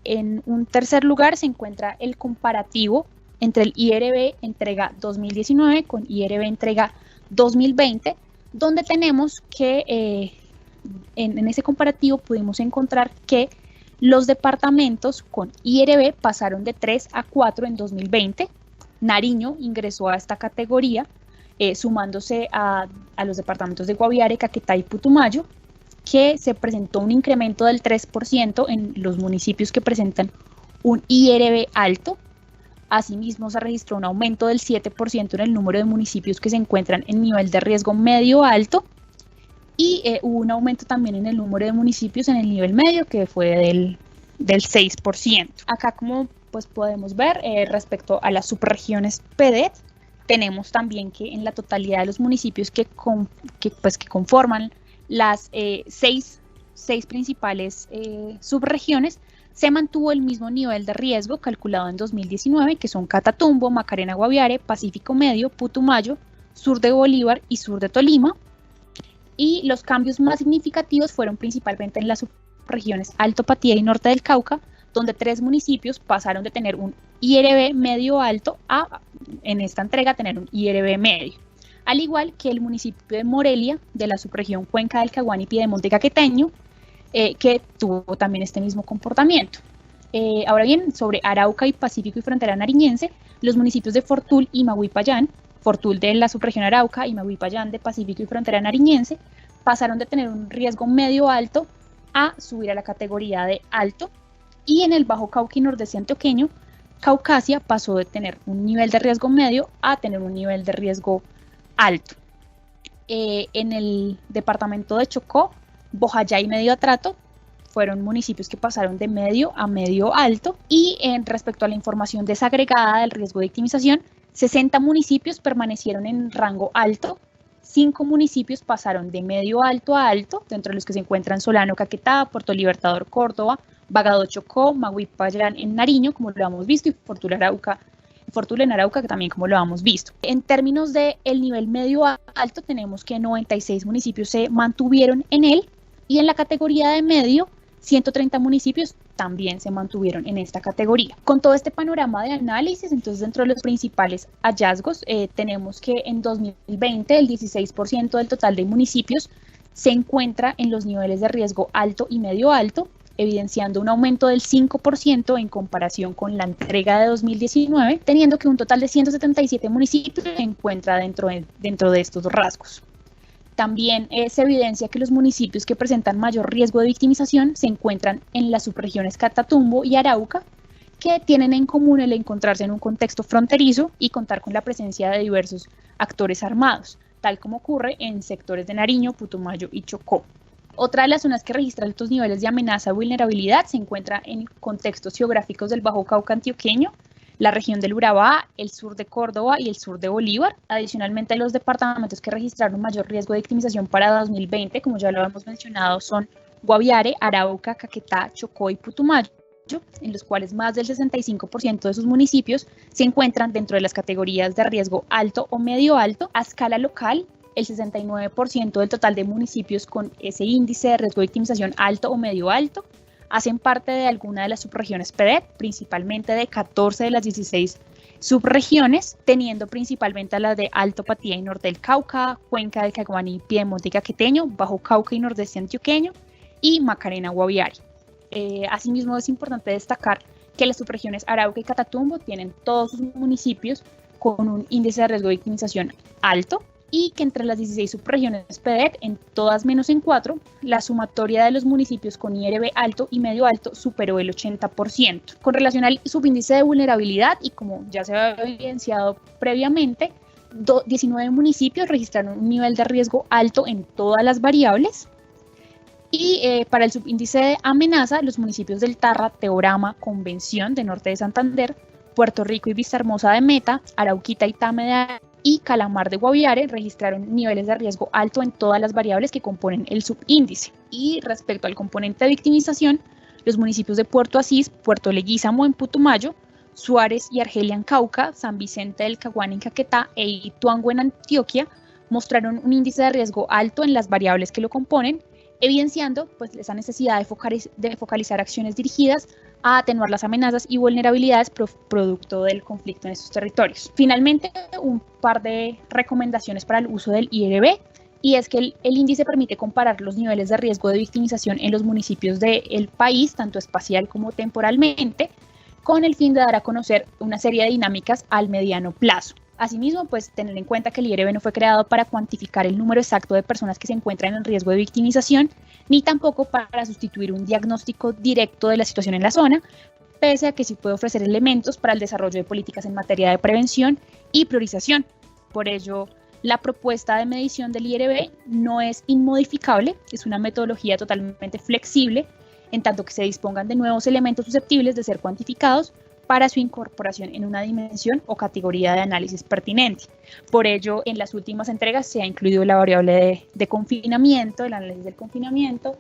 [SPEAKER 5] En un tercer lugar se encuentra el comparativo entre el IRB entrega 2019 con IRB entrega 2020, donde tenemos que en ese comparativo pudimos encontrar que los departamentos con IRB pasaron de 3 a 4 en 2020. Nariño ingresó a esta categoría, sumándose a los departamentos de Guaviare, Caquetá y Putumayo, que se presentó un incremento del 3% en los municipios que presentan un IRB alto. Asimismo, se registró un aumento del 7% en el número de municipios que se encuentran en nivel de riesgo medio alto. y hubo un aumento también en el número de municipios en el nivel medio, que fue del 6%. Acá, como pues podemos ver, respecto a las subregiones PEDET, tenemos también que en la totalidad de los municipios que conforman las seis principales subregiones, se mantuvo el mismo nivel de riesgo calculado en 2019, que son Catatumbo, Macarena, Guaviare, Pacífico Medio, Putumayo, sur de Bolívar y sur de Tolima. Y los cambios más significativos fueron principalmente en las subregiones Alto Patía y Norte del Cauca, donde 3 municipios pasaron de tener un IRB medio alto a, en esta entrega, tener un IRB medio. Al igual que el municipio de Morelia, de la subregión Cuenca del Caguán y Piedemonte Caqueteño, que tuvo también este mismo comportamiento. Ahora bien, sobre Arauca y Pacífico y Frontera Nariñense, los municipios de Fortul y Maguipayán, Fortul de la subregión Arauca y Maguipayán de Pacífico y Frontera Nariñense, pasaron de tener un riesgo medio alto a subir a la categoría de alto. Y en el Bajo Cauca y Nordeste Antioqueño, Caucasia pasó de tener un nivel de riesgo medio a tener un nivel de riesgo alto. En el departamento de Chocó, Bojayá y Medio Atrato fueron municipios que pasaron de medio a medio alto. Y respecto a la información desagregada del riesgo de victimización, 60 municipios permanecieron en rango alto, 5 municipios pasaron de medio alto a alto, dentro de los que se encuentran Solano, Caquetá, Puerto Libertador, Córdoba, Bagado, Chocó, Maguipayán en Nariño, como lo hemos visto, y Fortul en Arauca, que también como lo hemos visto. En términos del nivel medio a alto, tenemos que 96 municipios se mantuvieron en él, y en la categoría de medio, 130 municipios también se mantuvieron en esta categoría. Con todo este panorama de análisis, entonces dentro de los principales hallazgos, tenemos que en 2020 el 16% del total de municipios se encuentra en los niveles de riesgo alto y medio alto, evidenciando un aumento del 5% en comparación con la entrega de 2019, teniendo que un total de 177 municipios se encuentra dentro de estos rasgos. También se evidencia que los municipios que presentan mayor riesgo de victimización se encuentran en las subregiones Catatumbo y Arauca, que tienen en común el encontrarse en un contexto fronterizo y contar con la presencia de diversos actores armados, tal como ocurre en sectores de Nariño, Putumayo y Chocó. Otra de las zonas que registra altos niveles de amenaza o vulnerabilidad se encuentra en contextos geográficos del Bajo Cauca antioqueño, la región del Urabá, el sur de Córdoba y el sur de Bolívar. Adicionalmente, los departamentos que registraron mayor riesgo de victimización para 2020, como ya lo hemos mencionado, son Guaviare, Arauca, Caquetá, Chocó y Putumayo, en los cuales más del 65% de sus municipios se encuentran dentro de las categorías de riesgo alto o medio alto. A escala local, el 69% del total de municipios con ese índice de riesgo de victimización alto o medio alto hacen parte de alguna de las subregiones PEDET, principalmente de 14 de las 16 subregiones, teniendo principalmente a las de Alto Patía y Norte del Cauca, Cuenca del Caguán y Piedemonte Caqueteño, Bajo Cauca y Nordeste Antioqueño y Macarena Guaviare. Asimismo, es importante destacar que las subregiones Arauca y Catatumbo tienen todos sus municipios con un índice de riesgo de victimización alto, y que entre las 16 subregiones PEDET, en todas menos en 4, la sumatoria de los municipios con IRB alto y medio alto superó el 80%. Con relación al subíndice de vulnerabilidad, y como ya se había evidenciado previamente, 19 municipios registraron un nivel de riesgo alto en todas las variables. Y para el subíndice de amenaza, los municipios del Tarra, Teorama, Convención de Norte de Santander, Puerto Rico y Vistahermosa de Meta, Arauquita y Tame de y Calamar de Guaviare registraron niveles de riesgo alto en todas las variables que componen el subíndice. Y respecto al componente de victimización, los municipios de Puerto Asís, Puerto Leguízamo en Putumayo, Suárez y Argelia en Cauca, San Vicente del Caguán en Caquetá e Ituango en Antioquia mostraron un índice de riesgo alto en las variables que lo componen, evidenciando pues, esa necesidad de focalizar acciones dirigidas a atenuar las amenazas y vulnerabilidades producto del conflicto en estos territorios. Finalmente, un par de recomendaciones para el uso del IRB, y es que el índice permite comparar los niveles de riesgo de victimización en los municipios del país, tanto espacial como temporalmente, con el fin de dar a conocer una serie de dinámicas al mediano plazo. Asimismo, pues tener en cuenta que el IRB no fue creado para cuantificar el número exacto de personas que se encuentran en riesgo de victimización, ni tampoco para sustituir un diagnóstico directo de la situación en la zona, pese a que sí puede ofrecer elementos para el desarrollo de políticas en materia de prevención y priorización. Por ello, La propuesta de medición del IRB no es inmodificable, es una metodología totalmente flexible, en tanto que se dispongan de nuevos elementos susceptibles de ser cuantificados para su incorporación en una dimensión o categoría de análisis pertinente. Por ello, en las últimas entregas se ha incluido la variable de confinamiento, el análisis del confinamiento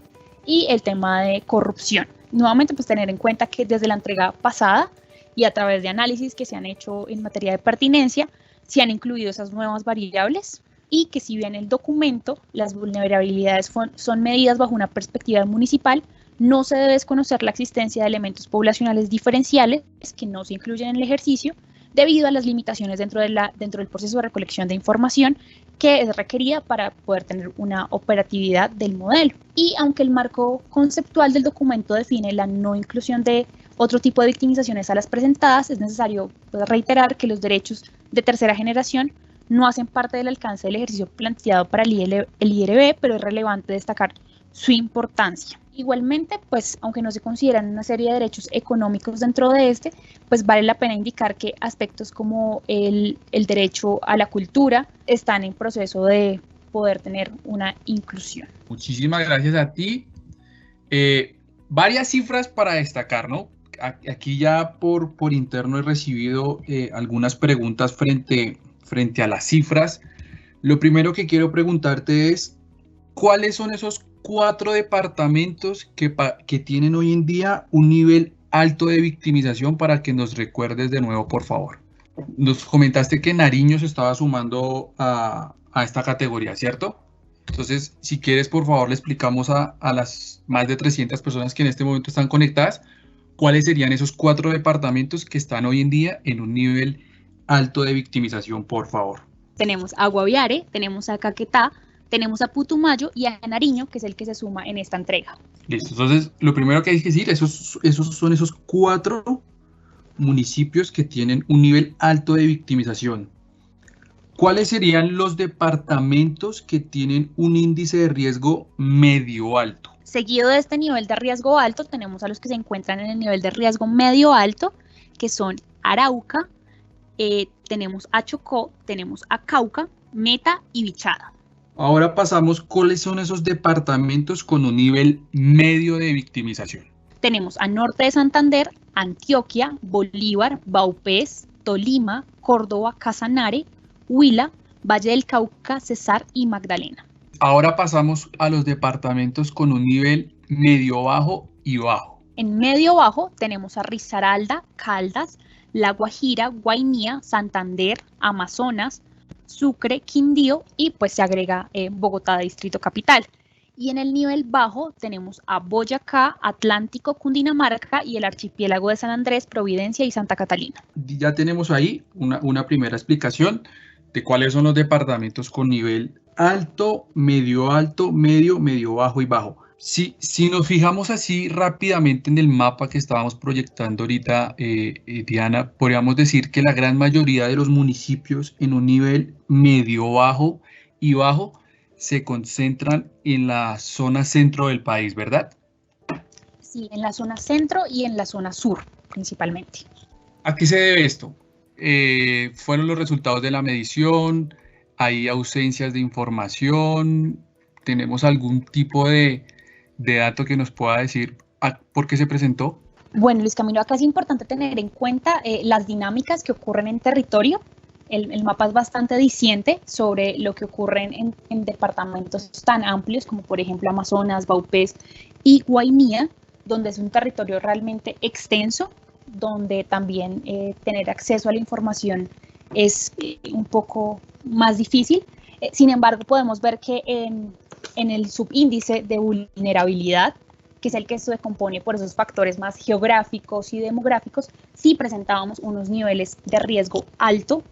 [SPEAKER 5] y el tema de corrupción. Nuevamente, pues tener en cuenta que desde la entrega pasada y a través de análisis que se han hecho en materia de pertinencia, se han incluido esas nuevas variables y que si bien el documento, las vulnerabilidades son medidas bajo una perspectiva municipal, no se debe desconocer la existencia de elementos poblacionales diferenciales que no se incluyen en el ejercicio debido a las limitaciones dentro del proceso de recolección de información que es requerida para poder tener una operatividad del modelo. Y aunque el marco conceptual del documento define la no inclusión de otro tipo de victimizaciones a las presentadas, es necesario reiterar que los derechos de tercera generación no hacen parte del alcance del ejercicio planteado para el IRB, pero es relevante destacar su importancia. Igualmente, pues aunque no se consideran una serie de derechos económicos dentro de este, pues vale la pena indicar que aspectos como el derecho a la cultura están en proceso de poder tener una inclusión.
[SPEAKER 3] Muchísimas gracias a ti. Varias cifras para destacar, ¿no? Aquí ya por interno he recibido algunas preguntas frente a las cifras. Lo primero que quiero preguntarte es, ¿cuáles son esos 4 departamentos que tienen hoy en día un nivel alto de victimización, para que nos recuerdes de nuevo, por favor? Nos comentaste que Nariño se estaba sumando a esta categoría, ¿cierto? Entonces, si quieres, por favor, le explicamos a las más de 300 personas que en este momento están conectadas, ¿cuáles serían esos 4 departamentos que están hoy en día en un nivel alto de victimización, por favor?
[SPEAKER 5] Tenemos a Guaviare, tenemos a Caquetá, tenemos a Putumayo y a Nariño, que es el que se suma en esta entrega.
[SPEAKER 3] Listo, entonces lo primero que hay que decir, esos son esos 4 municipios que tienen un nivel alto de victimización. ¿Cuáles serían los departamentos que tienen un índice de riesgo medio alto?
[SPEAKER 5] Seguido de este nivel de riesgo alto, tenemos a los que se encuentran en el nivel de riesgo medio alto, que son Arauca, tenemos a Chocó, tenemos a Cauca, Meta y Bichada.
[SPEAKER 3] Ahora pasamos, ¿cuáles son esos departamentos con un nivel medio de victimización?
[SPEAKER 5] Tenemos a Norte de Santander, Antioquia, Bolívar, Vaupés, Tolima, Córdoba, Casanare, Huila, Valle del Cauca, Cesar y Magdalena.
[SPEAKER 3] Ahora pasamos a los departamentos con un nivel medio bajo y bajo.
[SPEAKER 5] En medio bajo tenemos a Risaralda, Caldas, La Guajira, Guainía, Santander, Amazonas, Sucre, Quindío y pues se agrega Bogotá, Distrito Capital. Y en el nivel bajo tenemos a Boyacá, Atlántico, Cundinamarca y el archipiélago de San Andrés, Providencia y Santa Catalina.
[SPEAKER 3] Ya tenemos ahí una primera explicación de cuáles son los departamentos con nivel alto, medio, medio bajo y bajo. Si nos fijamos así rápidamente en el mapa que estábamos proyectando ahorita, Diana, podríamos decir que la gran mayoría de los municipios en un nivel medio, bajo y bajo se concentran en la zona centro del país, ¿verdad?
[SPEAKER 5] Sí, en la zona centro y en la zona sur, principalmente.
[SPEAKER 3] ¿A qué se debe esto? ¿Fueron los resultados de la medición? ¿Hay ausencias de información? ¿Tenemos algún tipo de dato que nos pueda decir por qué se presentó?
[SPEAKER 5] Bueno, Luis Camilo, acá es importante tener en cuenta las dinámicas que ocurren en territorio. El mapa es bastante diciente sobre lo que ocurre en departamentos tan amplios como por ejemplo Amazonas, Vaupés y Guainía, donde es un territorio realmente extenso, donde también tener acceso a la información es un poco más difícil. Sin embargo, podemos ver que en el subíndice de vulnerabilidad, que es el que se compone por esos factores más geográficos y demográficos, sí presentábamos unos niveles de riesgo alto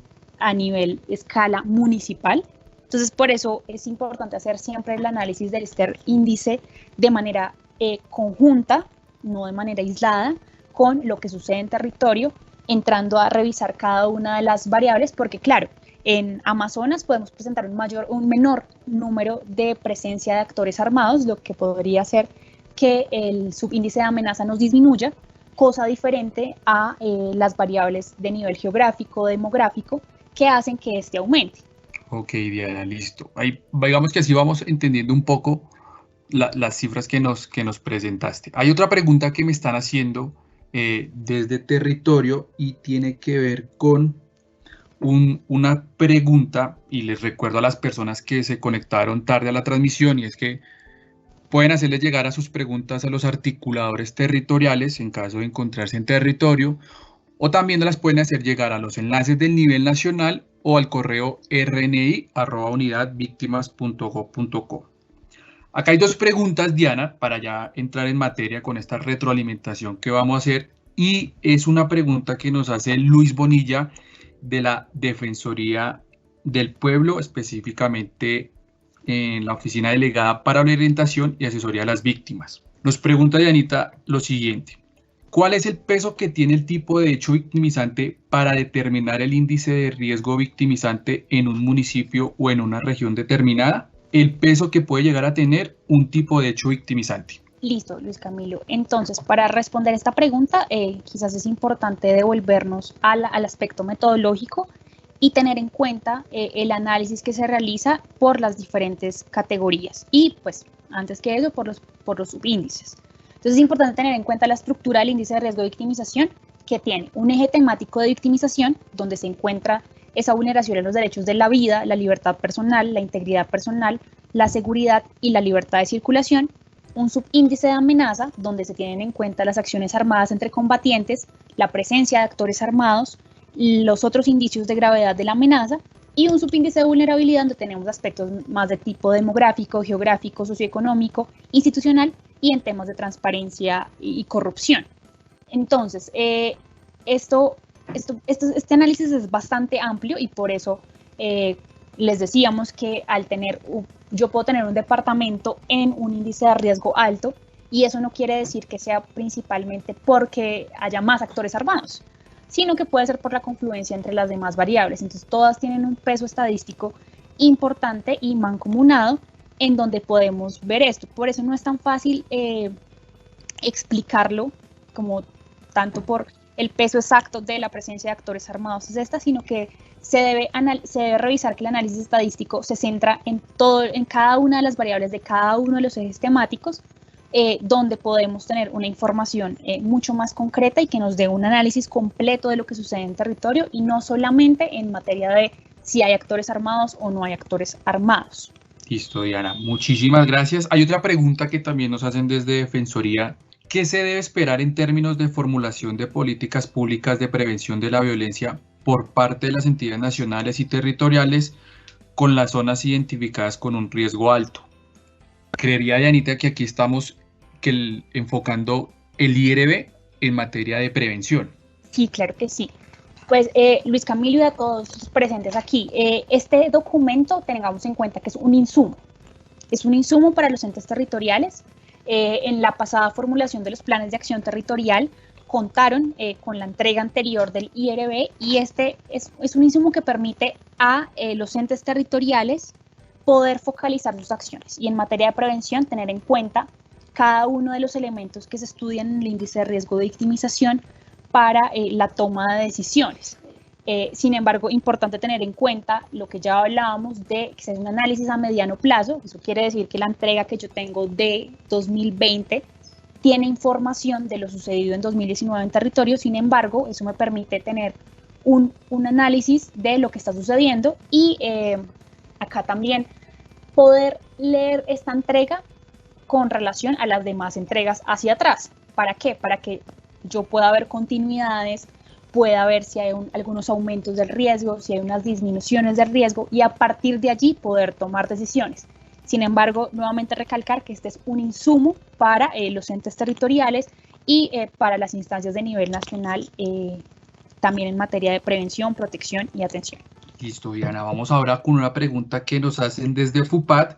[SPEAKER 5] a nivel escala municipal. Entonces, por eso es importante hacer siempre el análisis de este índice de manera conjunta, no de manera aislada, con lo que sucede en territorio, entrando a revisar cada una de las variables, porque claro, en Amazonas podemos presentar un menor número de presencia de actores armados, lo que podría hacer que el subíndice de amenaza nos disminuya, cosa diferente a las variables de nivel geográfico, demográfico, que hacen que este aumente.
[SPEAKER 3] Ok, Diana, listo. Ahí, digamos que así vamos entendiendo un poco las cifras que nos presentaste. Hay otra pregunta que me están haciendo desde territorio y tiene que ver con una pregunta, y les recuerdo a las personas que se conectaron tarde a la transmisión, y es que pueden hacerles llegar a sus preguntas a los articuladores territoriales en caso de encontrarse en territorio, o también las pueden hacer llegar a los enlaces del nivel nacional o al correo rni@unidadvictimas.gov.co. Acá hay dos preguntas, Diana, para ya entrar en materia con esta retroalimentación que vamos a hacer, y es una pregunta que nos hace Luis Bonilla de la Defensoría del Pueblo, específicamente en la Oficina Delegada para la Orientación y Asesoría a las Víctimas. Nos pregunta Dianita lo siguiente: ¿cuál es el peso que tiene el tipo de hecho victimizante para determinar el índice de riesgo victimizante en un municipio o en una región determinada? El peso que puede llegar a tener un tipo de hecho victimizante.
[SPEAKER 5] Listo, Luis Camilo. Entonces, para responder esta pregunta, quizás es importante devolvernos al aspecto metodológico y tener en cuenta el análisis que se realiza por las diferentes categorías y, pues, antes que eso, por los subíndices. Entonces, es importante tener en cuenta la estructura del índice de riesgo de victimización, que tiene un eje temático de victimización, donde se encuentra esa vulneración de los derechos de la vida, la libertad personal, la integridad personal, la seguridad y la libertad de circulación. Un subíndice de amenaza, donde se tienen en cuenta las acciones armadas entre combatientes, la presencia de actores armados, los otros indicios de gravedad de la amenaza, y un subíndice de vulnerabilidad, donde tenemos aspectos más de tipo demográfico, geográfico, socioeconómico, institucional y en temas de transparencia y corrupción. Entonces, este análisis es bastante amplio y por eso les decíamos que yo puedo tener un departamento en un índice de riesgo alto, y eso no quiere decir que sea principalmente porque haya más actores armados, sino que puede ser por la confluencia entre las demás variables. Entonces, todas tienen un peso estadístico importante y mancomunado en donde podemos ver esto. Por eso no es tan fácil explicarlo como tanto por el peso exacto de la presencia de actores armados es esta, sino que se debe revisar que el análisis estadístico se centra en cada una de las variables de cada uno de los ejes temáticos, donde podemos tener una información mucho más concreta y que nos dé un análisis completo de lo que sucede en territorio, y no solamente en materia de si hay actores armados o no hay actores armados.
[SPEAKER 3] Listo, Diana. Muchísimas gracias. Hay otra pregunta que también nos hacen desde Defensoría. ¿Qué se debe esperar en términos de formulación de políticas públicas de prevención de la violencia por parte de las entidades nacionales y territoriales con las zonas identificadas con un riesgo alto? Creería, Dianita, que aquí estamos enfocando el IRB en materia de prevención.
[SPEAKER 5] Sí, claro que sí. Pues Luis Camilo y a todos los presentes aquí, este documento tengamos en cuenta que es un insumo para los entes territoriales. En la pasada formulación de los planes de acción territorial contaron con la entrega anterior del IRB, y este es un insumo que permite a los entes territoriales poder focalizar sus acciones y en materia de prevención tener en cuenta cada uno de los elementos que se estudian en el índice de riesgo de victimización para la toma de decisiones. Sin embargo, importante tener en cuenta lo que ya hablábamos de que es un análisis a mediano plazo. Eso quiere decir que la entrega que yo tengo de 2020 tiene información de lo sucedido en 2019 en territorio. Sin embargo, eso me permite tener un análisis de lo que está sucediendo y acá también poder leer esta entrega con relación a las demás entregas hacia atrás. ¿Para qué? Para que yo pueda ver continuidades, pueda ver si hay algunos aumentos del riesgo, si hay unas disminuciones del riesgo, y a partir de allí poder tomar decisiones. Sin embargo, nuevamente recalcar que este es un insumo para los entes territoriales y para las instancias de nivel nacional, también en materia de prevención, protección y atención.
[SPEAKER 3] Listo, Diana. Vamos ahora con una pregunta que nos hacen desde FUPAD.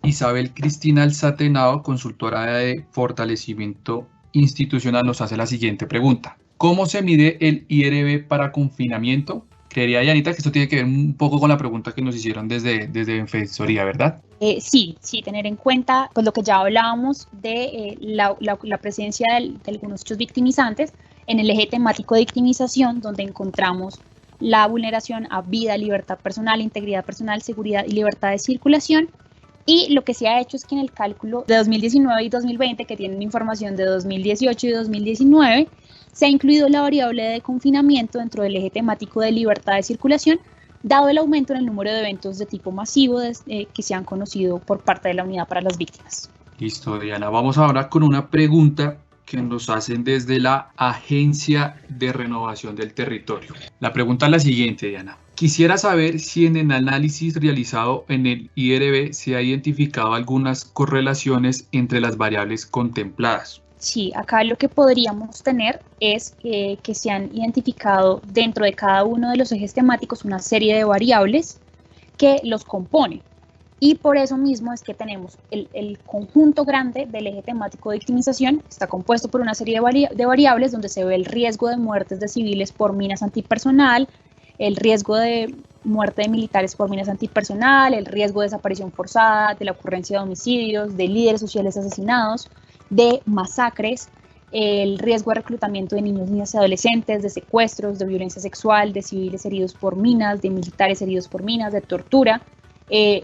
[SPEAKER 3] Isabel Cristina Alzatenado, consultora de fortalecimiento institucional, nos hace la siguiente pregunta. ¿Cómo se mide el IRB para confinamiento? Creería, Dianita, que esto tiene que ver un poco con la pregunta que nos hicieron desde Defensoría, ¿verdad?
[SPEAKER 5] Sí, tener en cuenta pues, lo que ya hablábamos de la presencia de algunos hechos victimizantes en el eje temático de victimización, donde encontramos la vulneración a vida, libertad personal, integridad personal, seguridad y libertad de circulación. Y lo que se ha hecho es que en el cálculo de 2019 y 2020, que tienen información de 2018 y 2019, se ha incluido la variable de confinamiento dentro del eje temático de libertad de circulación, dado el aumento en el número de eventos de tipo masivo que se han conocido por parte de la Unidad para las Víctimas.
[SPEAKER 3] Listo, Diana. Vamos ahora con una pregunta que nos hacen desde la Agencia de Renovación del Territorio. La pregunta es la siguiente, Diana. Quisiera saber si en el análisis realizado en el IRB se ha identificado algunas correlaciones entre las variables contempladas.
[SPEAKER 5] Sí, acá lo que podríamos tener es que se han identificado dentro de cada uno de los ejes temáticos una serie de variables que los componen. Y por eso mismo es que tenemos el conjunto grande del eje temático de victimización, está compuesto por una serie de variables donde se ve el riesgo de muertes de civiles por minas antipersonal, el riesgo de muerte de militares por minas antipersonal, el riesgo de desaparición forzada, de la ocurrencia de homicidios, de líderes sociales asesinados, de masacres, el riesgo de reclutamiento de niños, niñas y adolescentes, de secuestros, de violencia sexual, de civiles heridos por minas, de militares heridos por minas, de tortura,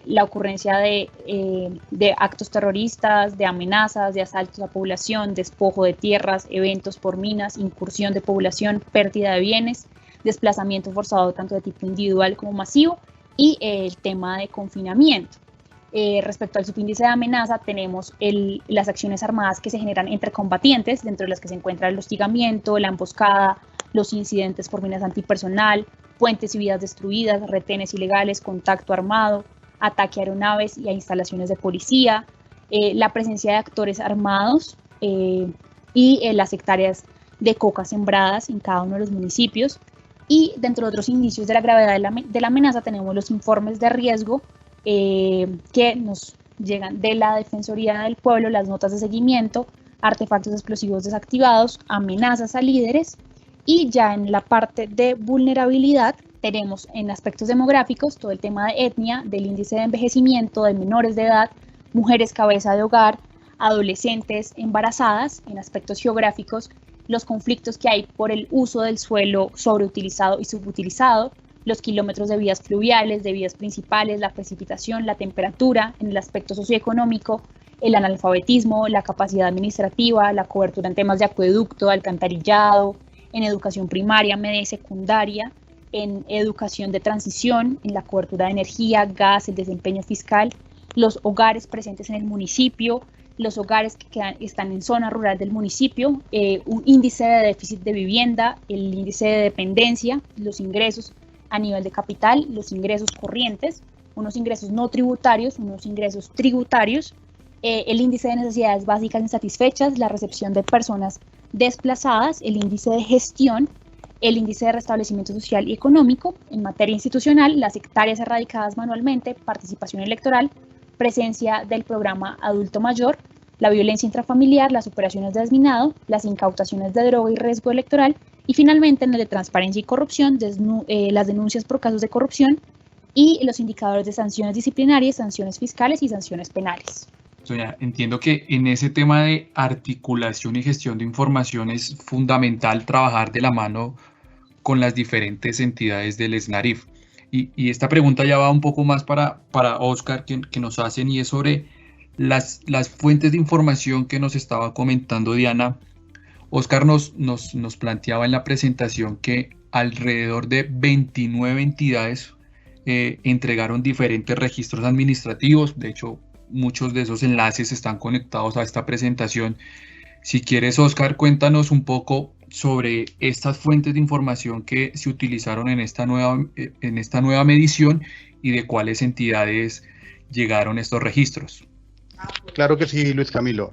[SPEAKER 5] la ocurrencia de actos terroristas, de amenazas, de asaltos a población, despojo de tierras, eventos por minas, incursión de población, pérdida de bienes, desplazamiento forzado tanto de tipo individual como masivo y el tema de confinamiento. Respecto al subíndice de amenaza, tenemos las acciones armadas que se generan entre combatientes, dentro de las que se encuentra el hostigamiento, la emboscada, los incidentes por minas antipersonal, puentes y vías destruidas, retenes ilegales, contacto armado, ataque a aeronaves y a instalaciones de policía, la presencia de actores armados y las hectáreas de coca sembradas en cada uno de los municipios. Y dentro de otros indicios de la gravedad de la amenaza tenemos los informes de riesgo que nos llegan de la Defensoría del Pueblo, las notas de seguimiento, artefactos explosivos desactivados, amenazas a líderes. Y ya en la parte de vulnerabilidad tenemos en aspectos demográficos todo el tema de etnia, del índice de envejecimiento, de menores de edad, mujeres cabeza de hogar, adolescentes embarazadas. En aspectos geográficos, los conflictos que hay por el uso del suelo sobreutilizado y subutilizado, los kilómetros de vías fluviales, de vías principales, la precipitación, la temperatura. En el aspecto socioeconómico, el analfabetismo, la capacidad administrativa, la cobertura en temas de acueducto, alcantarillado, en educación primaria, media y secundaria, en educación de transición, en la cobertura de energía, gas, el desempeño fiscal, los hogares presentes en el municipio, los hogares que están en zona rural del municipio, un índice de déficit de vivienda, el índice de dependencia, los ingresos a nivel de capital, los ingresos corrientes, unos ingresos no tributarios, unos ingresos tributarios, el índice de necesidades básicas insatisfechas, la recepción de personas desplazadas, el índice de gestión, el índice de restablecimiento social y económico. En materia institucional, las hectáreas erradicadas manualmente, participación electoral, presencia del programa adulto mayor, la violencia intrafamiliar, las operaciones de desminado, las incautaciones de droga y riesgo electoral, y finalmente en el de transparencia y corrupción, las denuncias por casos de corrupción y los indicadores de sanciones disciplinarias, sanciones fiscales y sanciones penales.
[SPEAKER 3] Entiendo que en ese tema de articulación y gestión de información es fundamental trabajar de la mano con las diferentes entidades del SNARIF. Y esta pregunta ya va un poco más para Oscar, que nos hacen, y es sobre las fuentes de información que nos estaba comentando Diana. Oscar nos planteaba en la presentación que alrededor de 29 entidades entregaron diferentes registros administrativos. De hecho, muchos de esos enlaces están conectados a esta presentación. Si quieres, Oscar, cuéntanos un poco sobre estas fuentes de información que se utilizaron en esta nueva medición y de cuáles entidades llegaron estos registros.
[SPEAKER 6] Claro que sí, Luis Camilo.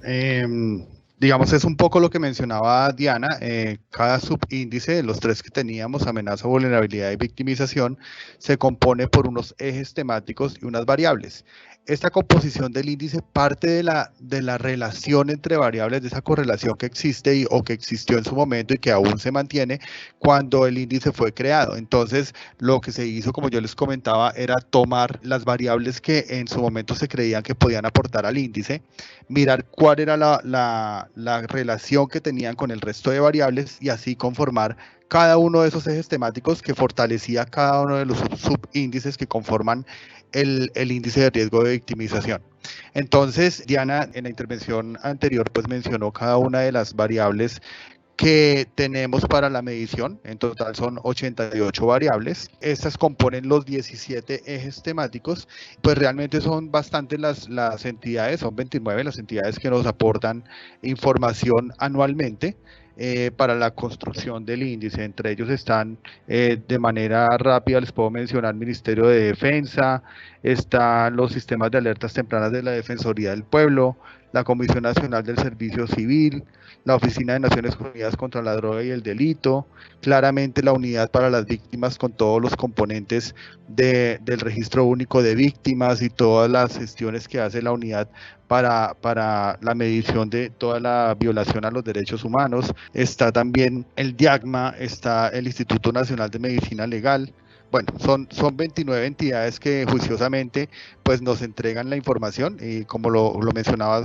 [SPEAKER 6] Digamos, es un poco lo que mencionaba Diana. Cada subíndice de los tres que teníamos, amenaza, vulnerabilidad y victimización, se compone por unos ejes temáticos y unas variables. Esta composición del índice parte de la relación entre variables, de esa correlación que existe o que existió en su momento y que aún se mantiene cuando el índice fue creado. Entonces, lo que se hizo, como yo les comentaba, era tomar las variables que en su momento se creían que podían aportar al índice, mirar cuál era la la relación que tenían con el resto de variables y así conformar cada uno de esos ejes temáticos que fortalecía cada uno de los subíndices que conforman el índice de riesgo de victimización. Entonces, Diana, en la intervención anterior, pues mencionó cada una de las variables que tenemos para la medición. En total son 88 variables. Estas componen los 17 ejes temáticos. Pues realmente son bastantes las entidades, son 29 las entidades que nos aportan información anualmente para la construcción del índice. Entre ellos están, de manera rápida les puedo mencionar Ministerio de Defensa, están los sistemas de alertas tempranas de la Defensoría del Pueblo, la Comisión Nacional del Servicio Civil, la Oficina de Naciones Unidas contra la Droga y el Delito, claramente la Unidad para las Víctimas con todos los componentes del Registro Único de Víctimas y todas las gestiones que hace la unidad para la medición de toda la violación a los derechos humanos. Está también el DIACMA, está el Instituto Nacional de Medicina Legal. Bueno, son 29 entidades que juiciosamente pues nos entregan la información y como lo mencionaba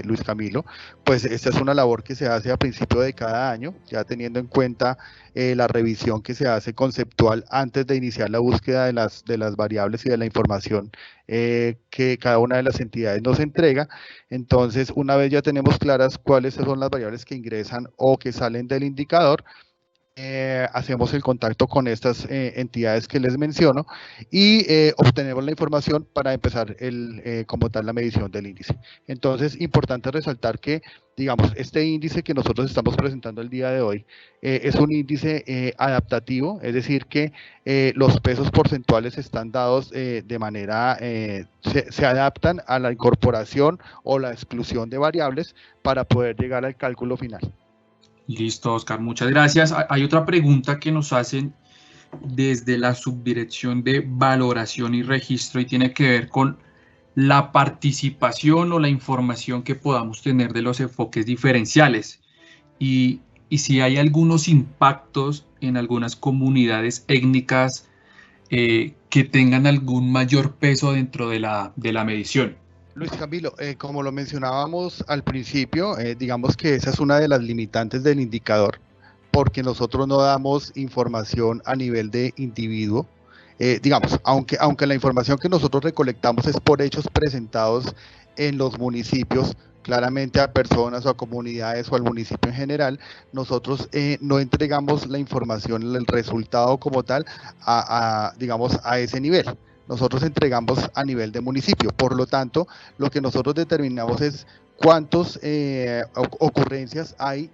[SPEAKER 6] Luis Camilo, pues esta es una labor que se hace a principio de cada año, ya teniendo en cuenta la revisión que se hace conceptual antes de iniciar la búsqueda de las variables y de la información que cada una de las entidades nos entrega. Entonces, una vez ya tenemos claras cuáles son las variables que ingresan o que salen del indicador, hacemos el contacto con estas entidades que les menciono y obtenemos la información para empezar como tal la medición del índice. Entonces, importante resaltar que, digamos, este índice que nosotros estamos presentando el día de hoy es un índice adaptativo, es decir que los pesos porcentuales están dados de manera, se adaptan a la incorporación o la exclusión de variables para poder llegar al cálculo final.
[SPEAKER 3] Listo, Oscar, muchas gracias. Hay otra pregunta que nos hacen desde la Subdirección de Valoración y Registro y tiene que ver con la participación o la información que podamos tener de los enfoques diferenciales y si hay algunos impactos en algunas comunidades étnicas que tengan algún mayor peso dentro de la medición.
[SPEAKER 6] Luis Camilo, como lo mencionábamos al principio, digamos que esa es una de las limitantes del indicador, porque nosotros no damos información a nivel de individuo. Digamos, aunque la información que nosotros recolectamos es por hechos presentados en los municipios, claramente a personas o a comunidades o al municipio en general, nosotros no entregamos la información, el resultado como tal, digamos, a ese nivel. Nosotros entregamos a nivel de municipio, por lo tanto, lo que nosotros determinamos es cuántas ocurrencias hay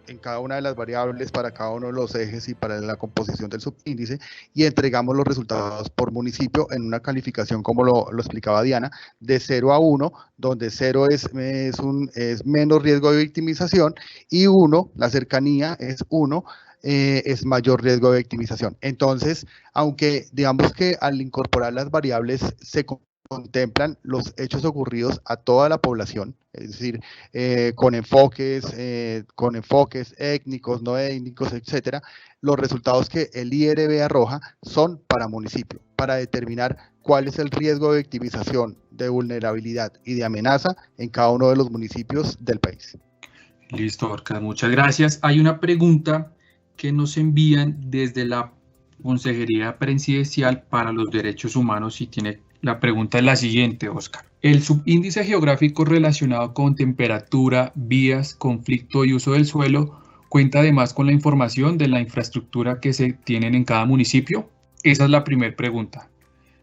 [SPEAKER 6] en cada una de las variables para cada uno de los ejes y para la composición del subíndice y entregamos los resultados por municipio en una calificación, como lo explicaba Diana, de 0 a 1, donde 0 es menos riesgo de victimización y 1, la cercanía es 1, es mayor riesgo de victimización. Entonces, aunque digamos que al incorporar las variables se contemplan los hechos ocurridos a toda la población, es decir, con enfoques étnicos, no étnicos, etcétera, los resultados que el IRB arroja son para municipio, para determinar cuál es el riesgo de victimización, de vulnerabilidad y de amenaza en cada uno de los municipios del país.
[SPEAKER 3] Listo, Orca, muchas gracias. Hay una pregunta que nos envían desde la Consejería Presidencial para los Derechos Humanos y la pregunta es la siguiente, Oscar. El subíndice geográfico relacionado con temperatura, vías, conflicto y uso del suelo cuenta además con la información de la infraestructura que se tienen en cada municipio. Esa es la primera pregunta.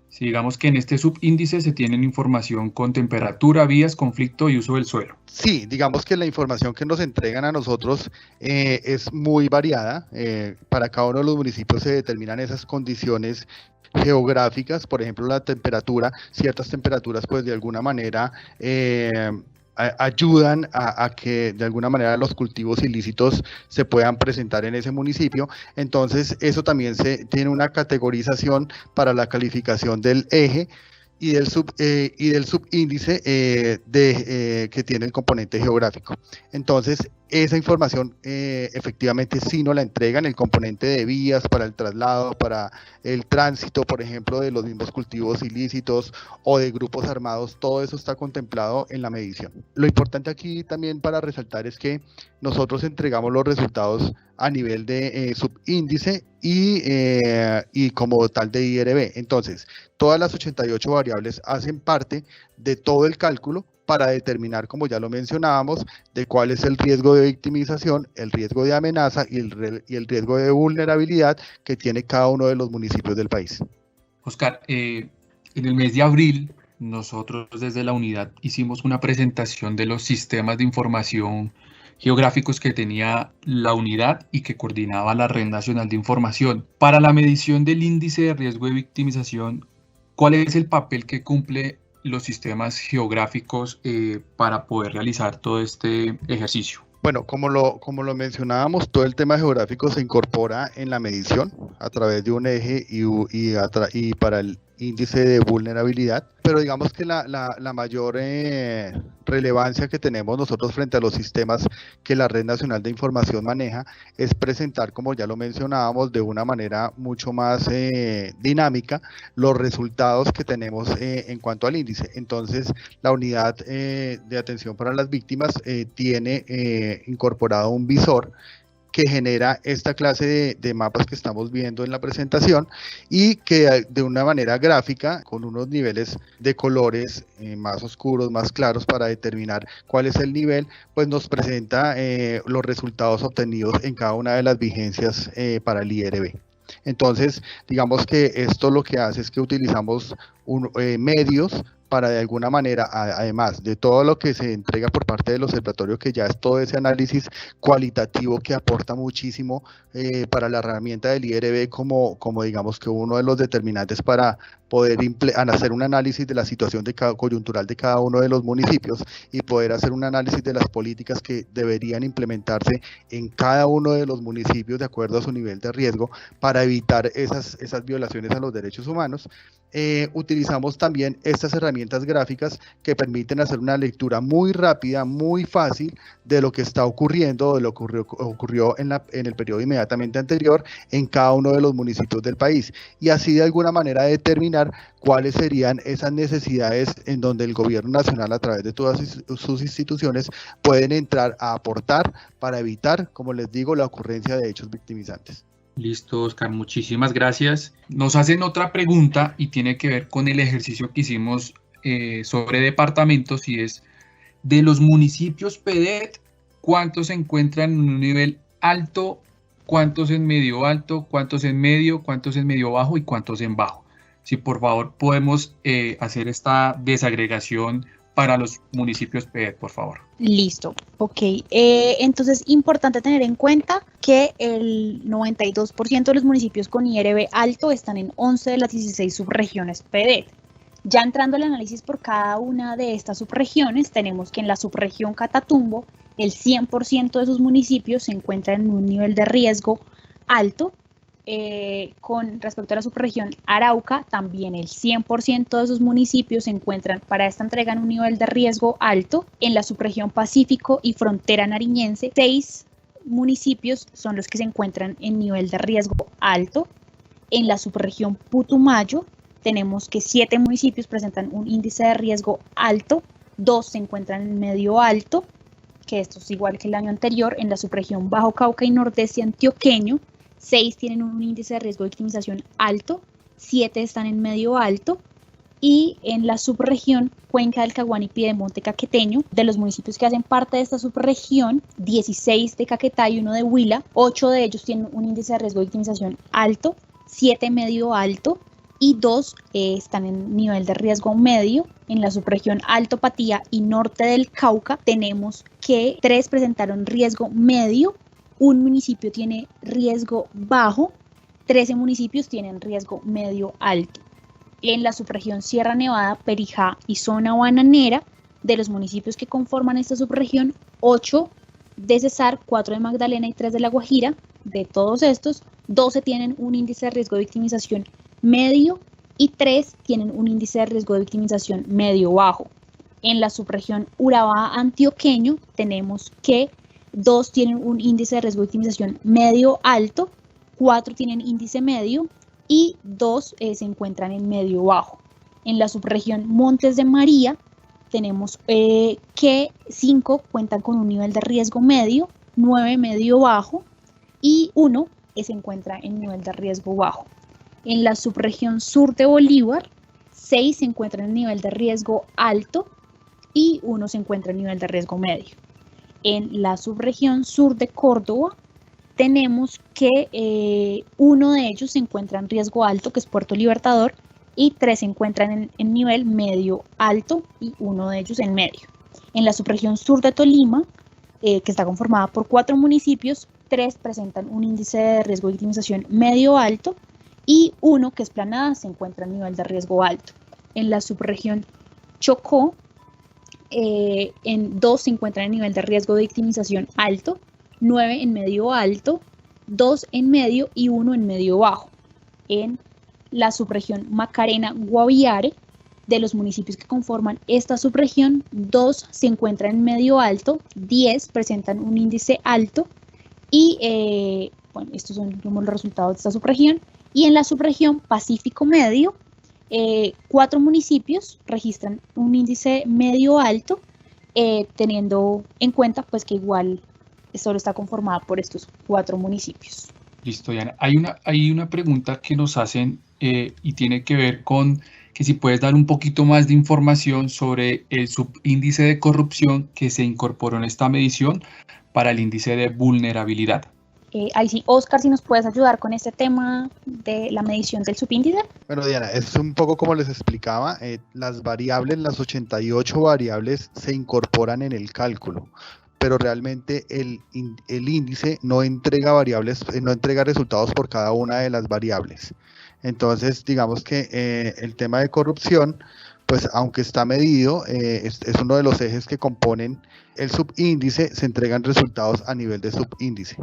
[SPEAKER 3] Si digamos que en este subíndice se tienen información con temperatura, vías, conflicto y uso del suelo.
[SPEAKER 6] Sí, digamos que la información que nos entregan a nosotros es muy variada. Para cada uno de los municipios se determinan esas condiciones geográficas, por ejemplo la temperatura, ciertas temperaturas pues de alguna manera ayudan a que de alguna manera los cultivos ilícitos se puedan presentar en ese municipio. Entonces eso también tiene una categorización para la calificación del eje y del subíndice que tiene el componente geográfico. Entonces, esa información efectivamente sí nos la entregan, el componente de vías para el traslado, para el tránsito, por ejemplo, de los mismos cultivos ilícitos o de grupos armados, todo eso está contemplado en la medición. Lo importante aquí también para resaltar es que nosotros entregamos los resultados a nivel de subíndice y como tal de IRB. Entonces, todas las 88 variables hacen parte de todo el cálculo para determinar, como ya lo mencionábamos, de cuál es el riesgo de victimización, el riesgo de amenaza y el riesgo de vulnerabilidad que tiene cada uno de los municipios del país.
[SPEAKER 3] Oscar, en el mes de abril, nosotros desde la unidad hicimos una presentación de los sistemas de información geográficos que tenía la unidad y que coordinaba la Red Nacional de Información. Para la medición del índice de riesgo de victimización, ¿cuál es el papel que cumple los sistemas geográficos para poder realizar todo este ejercicio?
[SPEAKER 6] Bueno, como lo mencionábamos, todo el tema geográfico se incorpora en la medición a través de un eje y para el índice de vulnerabilidad, pero digamos que la mayor relevancia que tenemos nosotros frente a los sistemas que la Red Nacional de Información maneja es presentar, como ya lo mencionábamos, de una manera mucho más dinámica los resultados que tenemos en cuanto al índice. Entonces, la unidad de atención para las víctimas tiene incorporado un visor que genera esta clase de mapas que estamos viendo en la presentación y que de una manera gráfica, con unos niveles de colores más oscuros, más claros para determinar cuál es el nivel, pues nos presenta los resultados obtenidos en cada una de las vigencias para el IRB. Entonces, digamos que esto lo que hace es que utilizamos medios para de alguna manera, además de todo lo que se entrega por parte del observatorio, que ya es todo ese análisis cualitativo que aporta muchísimo para la herramienta del IRB como digamos que uno de los determinantes para poder hacer un análisis de la situación coyuntural de cada uno de los municipios y poder hacer un análisis de las políticas que deberían implementarse en cada uno de los municipios de acuerdo a su nivel de riesgo para evitar esas violaciones a los derechos humanos. Utilizamos también estas herramientas gráficas que permiten hacer una lectura muy rápida, muy fácil de lo que está ocurriendo, de lo que ocurrió en el periodo inmediatamente anterior en cada uno de los municipios del país y así de alguna manera determinar cuáles serían esas necesidades en donde el gobierno nacional a través de todas sus instituciones pueden entrar a aportar para evitar, como les digo, la ocurrencia de hechos victimizantes.
[SPEAKER 3] Listo, Oscar, muchísimas gracias. Nos hacen otra pregunta y tiene que ver con el ejercicio que hicimos sobre departamentos y es de los municipios PEDET, ¿cuántos se encuentran en un nivel alto, cuántos en medio alto, cuántos en medio bajo y cuántos en bajo? Si por favor podemos hacer esta desagregación para los municipios PEDET, por favor.
[SPEAKER 5] Listo, ok. Entonces, importante tener en cuenta que el 92% de los municipios con IRB alto están en 11 de las 16 subregiones PEDET. Ya entrando al análisis por cada una de estas subregiones, tenemos que en la subregión Catatumbo, el 100% de sus municipios se encuentran en un nivel de riesgo alto. Con respecto a la subregión Arauca, también el 100% de sus municipios se encuentran para esta entrega en un nivel de riesgo alto. En la subregión Pacífico y frontera nariñense, 6 municipios son los que se encuentran en nivel de riesgo alto. En la subregión Putumayo tenemos que 7 municipios presentan un índice de riesgo alto, 2 se encuentran en medio alto, que esto es igual que el año anterior. En la subregión Bajo Cauca y Nordeste antioqueño, 6 tienen un índice de riesgo de victimización alto, 7 están en medio alto y en la subregión Cuenca del Caguán y Piedemonte Caqueteño, de los municipios que hacen parte de esta subregión, 16 de Caquetá y 1 de Huila, 8 de ellos tienen un índice de riesgo de victimización alto, 7 medio alto y 2 están en nivel de riesgo medio. En la subregión Alto Patía y Norte del Cauca tenemos que 3 presentaron riesgo medio, un municipio tiene riesgo bajo, 13 municipios tienen riesgo medio alto. En la subregión Sierra Nevada, Perijá y zona bananera, de los municipios que conforman esta subregión, 8 de Cesar, 4 de Magdalena y 3 de La Guajira. De todos estos, 12 tienen un índice de riesgo de victimización medio y 3 tienen un índice de riesgo de victimización medio-bajo. En la subregión Urabá-Antioqueño tenemos que 2 tienen un índice de riesgo de victimización medio-alto, 4 tienen índice medio y 2 se encuentran en medio-bajo. En la subregión Montes de María tenemos que 5 cuentan con un nivel de riesgo medio, 9 medio-bajo y 1 se encuentra en nivel de riesgo bajo. En la subregión sur de Bolívar, 6 se encuentran en nivel de riesgo alto y 1 se encuentra en nivel de riesgo medio. En la subregión sur de Córdoba, tenemos que 1 de ellos se encuentra en riesgo alto, que es Puerto Libertador, y 3 se encuentran en nivel medio alto y 1 de ellos en medio. En la subregión sur de Tolima, que está conformada por 4 municipios, 3 presentan un índice de riesgo de victimización medio alto y 1, que es Planada, se encuentra en nivel de riesgo alto. En la subregión Chocó, en 2 se encuentran en nivel de riesgo de victimización alto, 9 en medio alto, 2 en medio y 1 en medio bajo. En la subregión Macarena-Guaviare, de los municipios que conforman esta subregión, 2 se encuentran en medio alto, 10 presentan un índice alto y bueno, estos son los resultados de esta subregión. Y en la subregión Pacífico Medio, 4 municipios registran un índice medio alto, teniendo en cuenta pues que igual solo está conformada por estos 4 municipios.
[SPEAKER 3] Listo, Diana. Hay una pregunta que nos hacen y tiene que ver con que si puedes dar un poquito más de información sobre el subíndice de corrupción que se incorporó en esta medición para el índice de vulnerabilidad.
[SPEAKER 5] Ahí sí, Oscar, si nos puedes ayudar con este tema de la medición del subíndice.
[SPEAKER 6] Bueno, Diana, es un poco como les explicaba, las variables, las 88 variables se incorporan en el cálculo, pero realmente el índice no entrega variables, no entrega resultados por cada una de las variables. Entonces, digamos que el tema de corrupción, pues aunque está medido, es uno de los ejes que componen el subíndice, se entregan resultados a nivel de subíndice.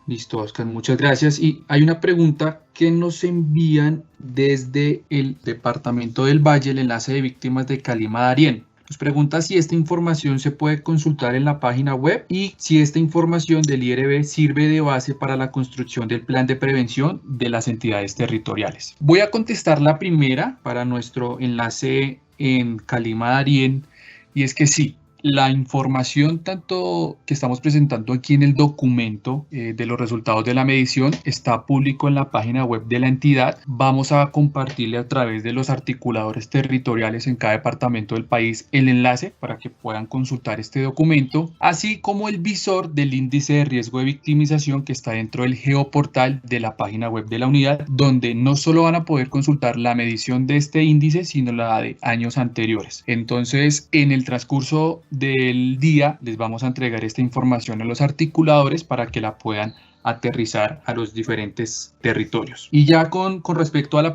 [SPEAKER 3] Listo, Oscar, muchas gracias. Y hay una pregunta que nos envían desde el departamento del Valle, el enlace de víctimas de Calima Darién. Nos pregunta si esta información se puede consultar en la página web y si esta información del IRB sirve de base para la construcción del plan de prevención de las entidades territoriales. Voy a contestar la primera para nuestro enlace en Calima Darién, y es que sí. La información tanto que estamos presentando aquí en el documento de los resultados de la medición está público en la página web de la entidad. Vamos a compartirle a través de los articuladores territoriales en cada departamento del país el enlace para que puedan consultar este documento, así como el visor del índice de riesgo de victimización que está dentro del geoportal de la página web de la unidad, donde no solo van a poder consultar la medición de este índice, sino la de años anteriores. Entonces, en el transcurso del día les vamos a entregar esta información a los articuladores para que la puedan aterrizar a los diferentes territorios. Y ya con respecto a la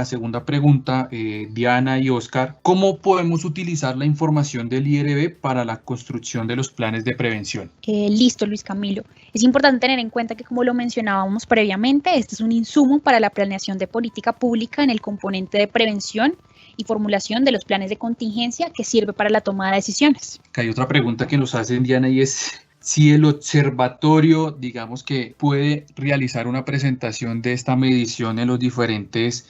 [SPEAKER 3] segunda pregunta, Diana y Oscar, ¿cómo podemos utilizar la información del IRB para la construcción de los planes de prevención?
[SPEAKER 5] Listo, Luis Camilo. Es importante tener en cuenta que, como lo mencionábamos previamente, este es un insumo para la planeación de política pública en el componente de prevención y formulación de los planes de contingencia que sirve para la toma de decisiones.
[SPEAKER 3] Hay otra pregunta que nos hacen, Diana, y es si el observatorio, digamos que puede realizar una presentación de esta medición en los diferentes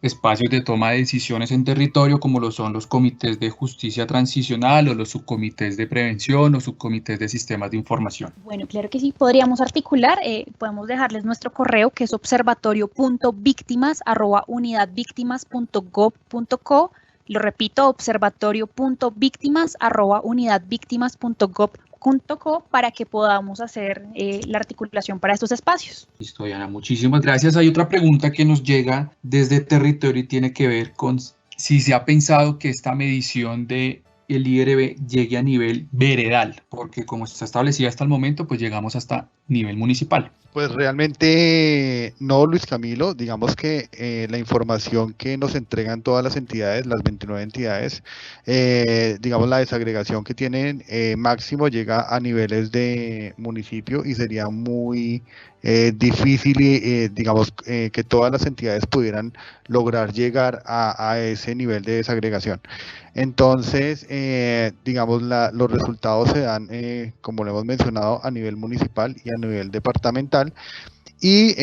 [SPEAKER 3] espacios de toma de decisiones en territorio, como lo son los comités de justicia transicional o los subcomités de prevención o subcomités de sistemas de información.
[SPEAKER 5] Bueno, claro que sí, podríamos articular, podemos dejarles nuestro correo que es observatorio.victimas@unidadvictimas.gov.co. Lo repito, observatorio.victimas@unidadvictimas.gov.co para que podamos hacer la articulación para estos espacios.
[SPEAKER 3] Listo, Diana, muchísimas gracias. Hay otra pregunta que nos llega desde territorio y tiene que ver con si se ha pensado que esta medición de el IRB llegue a nivel veredal, porque como está establecida hasta el momento, pues llegamos hasta nivel municipal.
[SPEAKER 6] Pues realmente no, Luis Camilo, digamos que la información que nos entregan todas las entidades, las 29 entidades, digamos la desagregación que tienen máximo llega a niveles de municipio y sería muy difícil, digamos, que todas las entidades pudieran lograr llegar a ese nivel de desagregación. Entonces, digamos, los resultados se dan, como lo hemos mencionado, a nivel municipal y a nivel departamental. Y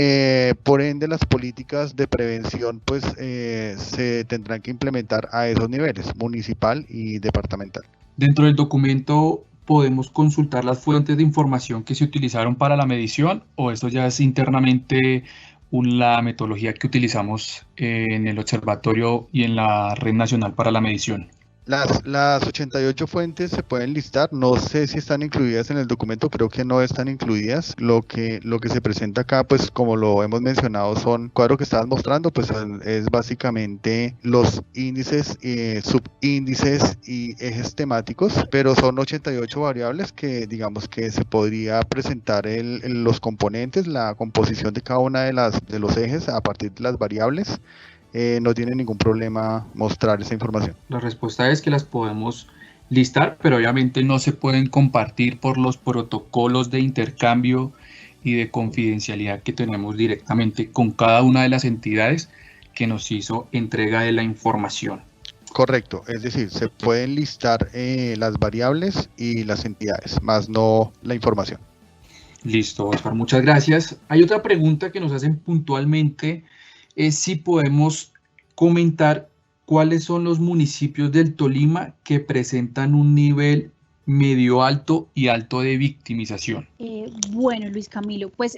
[SPEAKER 6] por ende las políticas de prevención pues se tendrán que implementar a esos niveles, municipal y departamental.
[SPEAKER 3] Dentro del documento podemos consultar las fuentes de información que se utilizaron para la medición, o esto ya es internamente la metodología que utilizamos en el observatorio y en la Red Nacional para la Medición.
[SPEAKER 6] Las 88 fuentes se pueden listar, no sé si están incluidas en el documento, creo que no están incluidas. Lo que se presenta acá, pues como lo hemos mencionado, son cuadros que estabas mostrando, pues es básicamente los índices, subíndices y ejes temáticos, pero son 88 variables que digamos que se podría presentar los componentes, la composición de cada una de los ejes a partir de las variables. No tiene ningún problema mostrar esa información.
[SPEAKER 3] La respuesta es que las podemos listar, pero obviamente no se pueden compartir por los protocolos de intercambio y de confidencialidad que tenemos directamente con cada una de las entidades que nos hizo entrega de la información.
[SPEAKER 6] Correcto, es decir, se pueden listar las variables y las entidades, más no la información.
[SPEAKER 3] Listo, Oscar, muchas gracias. Hay otra pregunta que nos hacen puntualmente, es si podemos comentar cuáles son los municipios del Tolima que presentan un nivel medio alto y alto de victimización.
[SPEAKER 5] Bueno, Luis Camilo, pues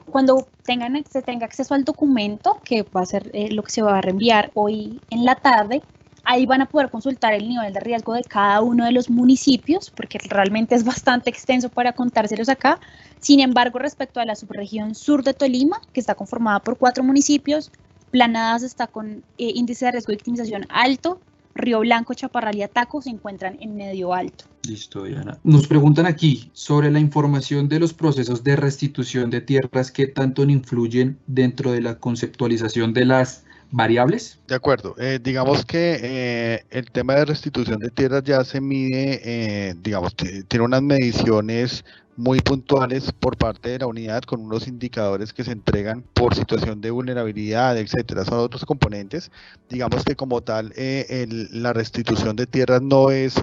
[SPEAKER 5] cuando se tenga acceso al documento, que va a ser lo que se va a reenviar hoy en la tarde, ahí van a poder consultar el nivel de riesgo de cada uno de los municipios, porque realmente es bastante extenso para contárselos acá. Sin embargo, respecto a la subregión sur de Tolima, que está conformada por 4 municipios, Planadas está con índice de riesgo de victimización alto, Río Blanco, Chaparral y Ataco se encuentran en medio alto.
[SPEAKER 3] Listo, Diana. Nos preguntan aquí sobre la información de los procesos de restitución de tierras que tanto influyen dentro de la conceptualización de las variables.
[SPEAKER 6] De acuerdo, digamos que el tema de restitución de tierras ya se mide, digamos, tiene unas mediciones muy puntuales por parte de la unidad con unos indicadores que se entregan por situación de vulnerabilidad, etcétera. Son otros componentes. Digamos que como tal la restitución de tierras no es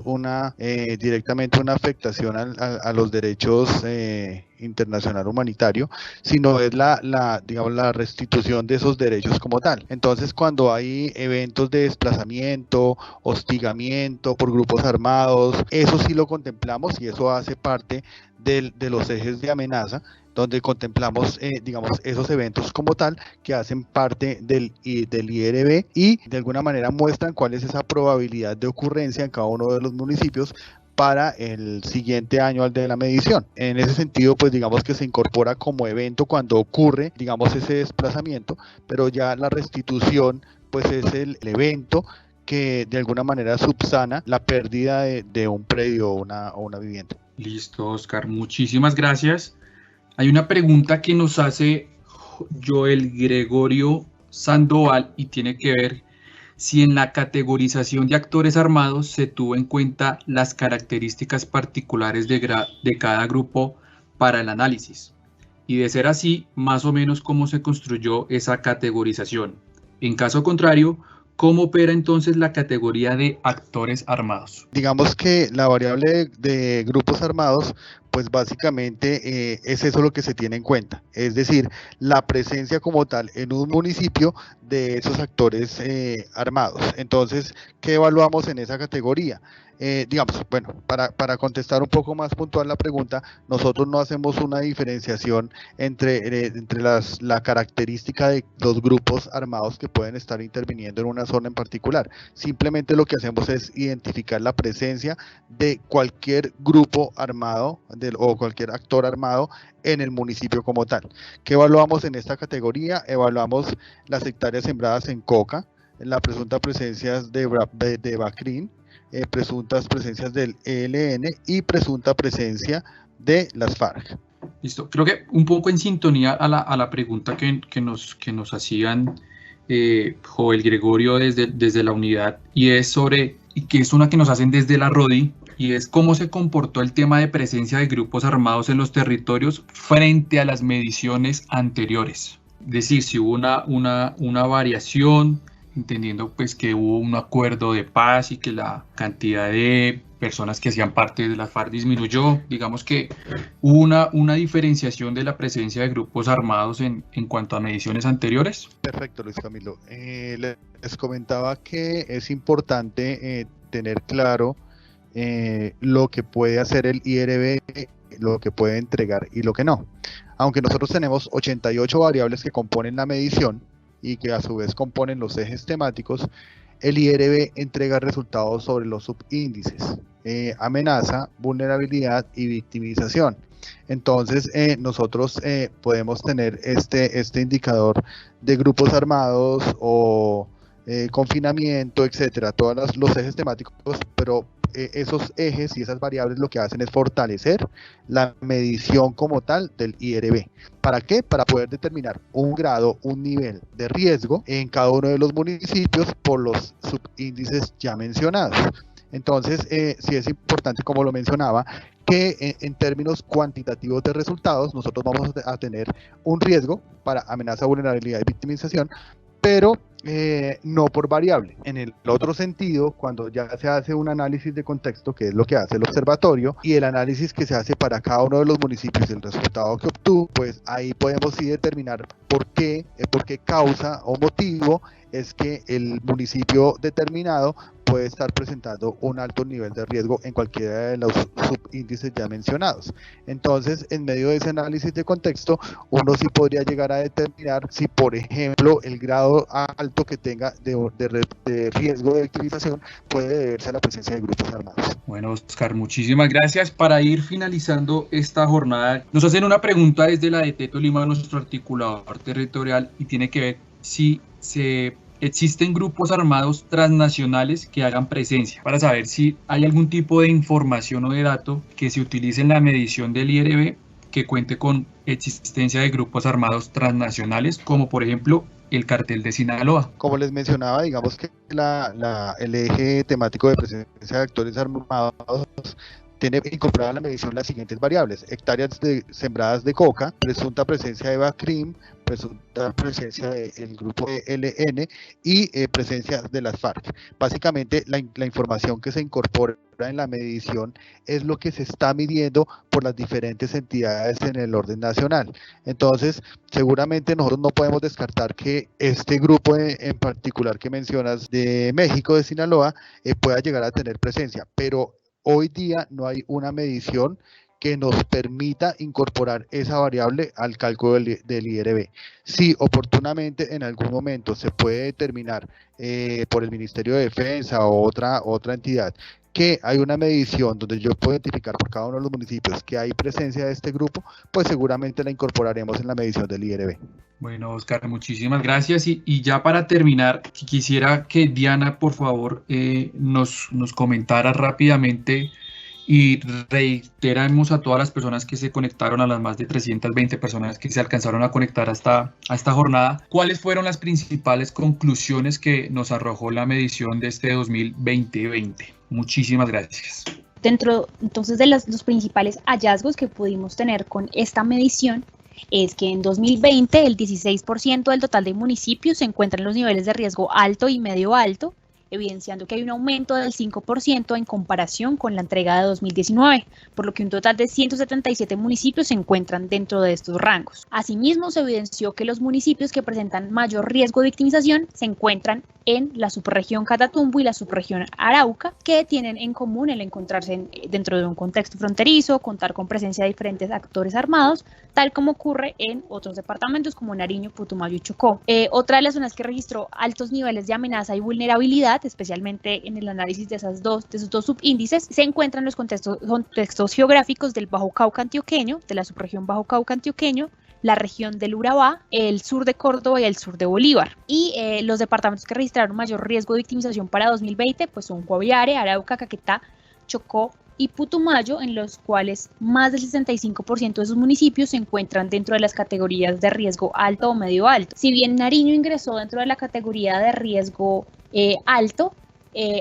[SPEAKER 6] directamente una afectación a los derechos internacional humanitario, sino es digamos, la restitución de esos derechos como tal. Entonces, cuando hay eventos de desplazamiento, hostigamiento por grupos armados, eso sí lo contemplamos y eso hace parte de los ejes de amenaza, donde contemplamos, digamos, esos eventos como tal que hacen parte del IRB y de alguna manera muestran cuál es esa probabilidad de ocurrencia en cada uno de los municipios para el siguiente año al de la medición. En ese sentido, pues digamos que se incorpora como evento cuando ocurre, digamos, ese desplazamiento, pero ya la restitución, pues es el evento que de alguna manera subsana la pérdida de un predio o una vivienda.
[SPEAKER 3] Listo, Oscar, muchísimas gracias. Hay una pregunta que nos hace Joel Gregorio Sandoval y tiene que ver si en la categorización de actores armados se tuvo en cuenta las características particulares de cada grupo para el análisis. Y de ser así, más o menos cómo se construyó esa categorización. En caso contrario, ¿cómo opera entonces la categoría de actores armados?
[SPEAKER 6] Digamos que la variable de grupos armados, pues básicamente es eso lo que se tiene en cuenta, es decir, la presencia como tal en un municipio de esos actores armados. Entonces, ¿qué evaluamos en esa categoría? Digamos, bueno, para contestar un poco más puntual la pregunta, nosotros no hacemos una diferenciación entre la característica de los grupos armados que pueden estar interviniendo en una zona en particular. Simplemente lo que hacemos es identificar la presencia de cualquier grupo armado o cualquier actor armado en el municipio como tal. ¿Qué evaluamos en esta categoría? Evaluamos las hectáreas sembradas en coca, la presunta presencia de Bacrin, presuntas presencias del ELN y presunta presencia de las FARC.
[SPEAKER 3] Listo, creo que un poco en sintonía a la pregunta que nos hacían Joel Gregorio desde la unidad, y es sobre, y que es una que nos hacen desde la RODI, y es cómo se comportó el tema de presencia de grupos armados en los territorios frente a las mediciones anteriores. Es decir, si hubo una variación, entendiendo pues que hubo un acuerdo de paz y que la cantidad de personas que hacían parte de las FARC disminuyó. Digamos que hubo una diferenciación de la presencia de grupos armados en cuanto a mediciones anteriores.
[SPEAKER 6] Perfecto, Luis Camilo. Les comentaba que es importante tener claro lo que puede hacer el IRB, lo que puede entregar y lo que no. Aunque nosotros tenemos 88 variables que componen la medición y que a su vez componen los ejes temáticos, el IRB entrega resultados sobre los subíndices, amenaza, vulnerabilidad y victimización. Entonces nosotros podemos tener este indicador de grupos armados o confinamiento, etcétera, todos los ejes temáticos, pero esos ejes y esas variables lo que hacen es fortalecer la medición como tal del IRB. ¿Para qué? Para poder determinar un grado, un nivel de riesgo en cada uno de los municipios por los subíndices ya mencionados. Entonces, sí es importante, como lo mencionaba, que en términos cuantitativos de resultados, nosotros vamos a tener un riesgo para amenaza, vulnerabilidad y victimización, pero no por variable. En el otro sentido, cuando ya se hace un análisis de contexto, que es lo que hace el observatorio, y el análisis que se hace para cada uno de los municipios y el resultado que obtuvo, pues ahí podemos sí determinar por qué causa o motivo es que el municipio determinado puede estar presentando un alto nivel de riesgo en cualquiera de los subíndices ya mencionados. Entonces, en medio de ese análisis de contexto, uno sí podría llegar a determinar si, por ejemplo, el grado alto que tenga de riesgo de victimización puede deberse a la presencia de grupos armados.
[SPEAKER 3] Bueno, Oscar, muchísimas gracias. Para ir finalizando esta jornada, nos hacen una pregunta desde la DT Tolima, nuestro articulador territorial, y tiene que ver si existen grupos armados transnacionales que hagan presencia, para saber si hay algún tipo de información o de dato que se utilice en la medición del IRB que cuente con existencia de grupos armados transnacionales, como por ejemplo el cartel de Sinaloa.
[SPEAKER 6] Como les mencionaba, digamos que el eje temático de presencia de actores armados tiene incorporada a la medición las siguientes variables: hectáreas sembradas de coca, presunta presencia de BACRIM, presunta presencia del grupo ELN y presencia de las FARC. Básicamente la información que se incorpora en la medición es lo que se está midiendo por las diferentes entidades en el orden nacional. Entonces, seguramente nosotros no podemos descartar que este grupo en particular que mencionas de México, de Sinaloa, pueda llegar a tener presencia, pero hoy día no hay una medición que nos permita incorporar esa variable al cálculo del IRB. Si oportunamente en algún momento se puede determinar por el Ministerio de Defensa o otra entidad que hay una medición donde yo puedo identificar por cada uno de los municipios que hay presencia de este grupo, pues seguramente la incorporaremos en la medición del IRB.
[SPEAKER 3] Bueno, Oscar, muchísimas gracias. Y ya para terminar, quisiera que Diana, por favor, nos comentara rápidamente y reiteramos a todas las personas que se conectaron, a las más de 320 personas que se alcanzaron a conectar a esta jornada, cuáles fueron las principales conclusiones que nos arrojó la medición de este 2020. Muchísimas gracias.
[SPEAKER 5] Dentro entonces de los principales hallazgos que pudimos tener con esta medición es que en 2020 el 16% del total de municipios se encuentra en los niveles de riesgo alto y medio alto, evidenciando que hay un aumento del 5% en comparación con la entrega de 2019, por lo que un total de 177 municipios se encuentran dentro de estos rangos. Asimismo, se evidenció que los municipios que presentan mayor riesgo de victimización se encuentran en la subregión Catatumbo y la subregión Arauca, que tienen en común el encontrarse dentro de un contexto fronterizo, contar con presencia de diferentes actores armados, tal como ocurre en otros departamentos como Nariño, Putumayo y Chocó. Otra de las zonas que registró altos niveles de amenaza y vulnerabilidad, especialmente en el análisis de esos dos subíndices, se encuentran los contextos geográficos del Bajo Cauca antioqueño, de la subregión Bajo Cauca antioqueño, la región del Urabá, el sur de Córdoba y el sur de Bolívar. Y los departamentos que registraron mayor riesgo de victimización para 2020 pues son Guaviare, Arauca, Caquetá, Chocó y Putumayo, en los cuales más del 65% de esos municipios se encuentran dentro de las categorías de riesgo alto o medio alto. Si bien Nariño ingresó dentro de la categoría de riesgo alto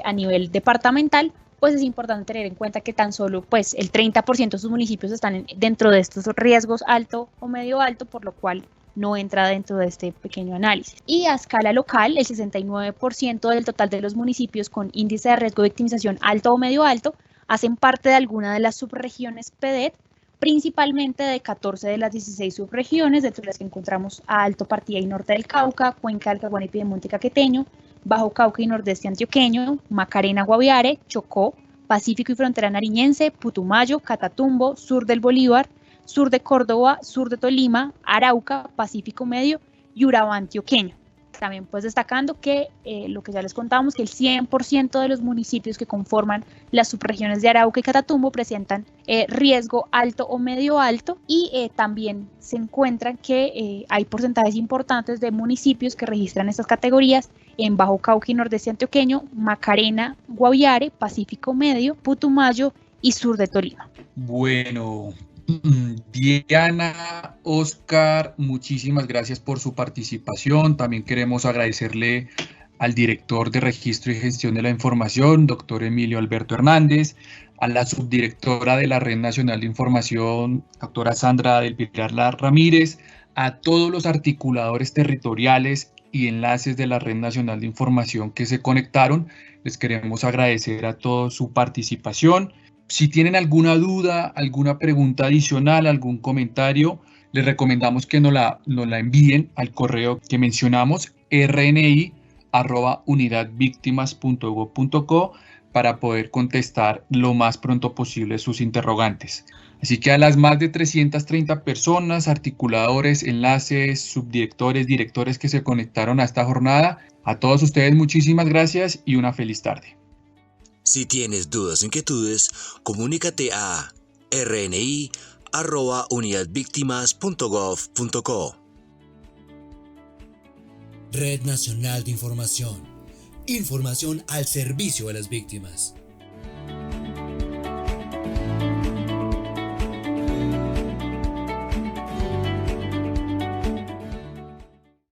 [SPEAKER 5] a nivel departamental, pues es importante tener en cuenta que tan solo pues el 30% de sus municipios están dentro de estos riesgos alto o medio alto, por lo cual no entra dentro de este pequeño análisis. Y a escala local, el 69% del total de los municipios con índice de riesgo de victimización alto o medio alto hacen parte de alguna de las subregiones PEDET, principalmente de 14 de las 16 subregiones, dentro de las que encontramos a Alto Partida y Norte del Cauca, Cuenca del Caguán y Piedemonte Caqueteño, Bajo Cauca y Nordeste Antioqueño, Macarena, Guaviare, Chocó, Pacífico y Frontera Nariñense, Putumayo, Catatumbo, Sur del Bolívar, Sur de Córdoba, Sur de Tolima, Arauca, Pacífico Medio y Urabá Antioqueño. También pues destacando que lo que ya les contamos, que el 100% de los municipios que conforman las subregiones de Arauca y Catatumbo presentan riesgo alto o medio alto, y también se encuentran que hay porcentajes importantes de municipios que registran estas categorías en Bajo Cauca y Nordeste Antioqueño, Macarena, Guaviare, Pacífico Medio, Putumayo y Sur de Tolima.
[SPEAKER 3] Bueno, Diana, Oscar, muchísimas gracias por su participación. También queremos agradecerle al director de Registro y Gestión de la Información, doctor Emilio Alberto Hernández, a la subdirectora de la Red Nacional de Información, doctora Sandra del Pilar Ramírez, a todos los articuladores territoriales y enlaces de la Red Nacional de Información que se conectaron. Les queremos agradecer a todos su participación. Si tienen alguna duda, alguna pregunta adicional, algún comentario, les recomendamos que nos la envíen al correo que mencionamos, rni@unidadvictimas.gov.co, para poder contestar lo más pronto posible sus interrogantes. Así que a las más de 330 personas, articuladores, enlaces, subdirectores, directores que se conectaron a esta jornada, a todos ustedes muchísimas gracias y una feliz tarde.
[SPEAKER 2] Si tienes dudas o inquietudes, comunícate a rni@unidadvictimas.gov.co.
[SPEAKER 1] Red Nacional de Información. Información al servicio de las víctimas.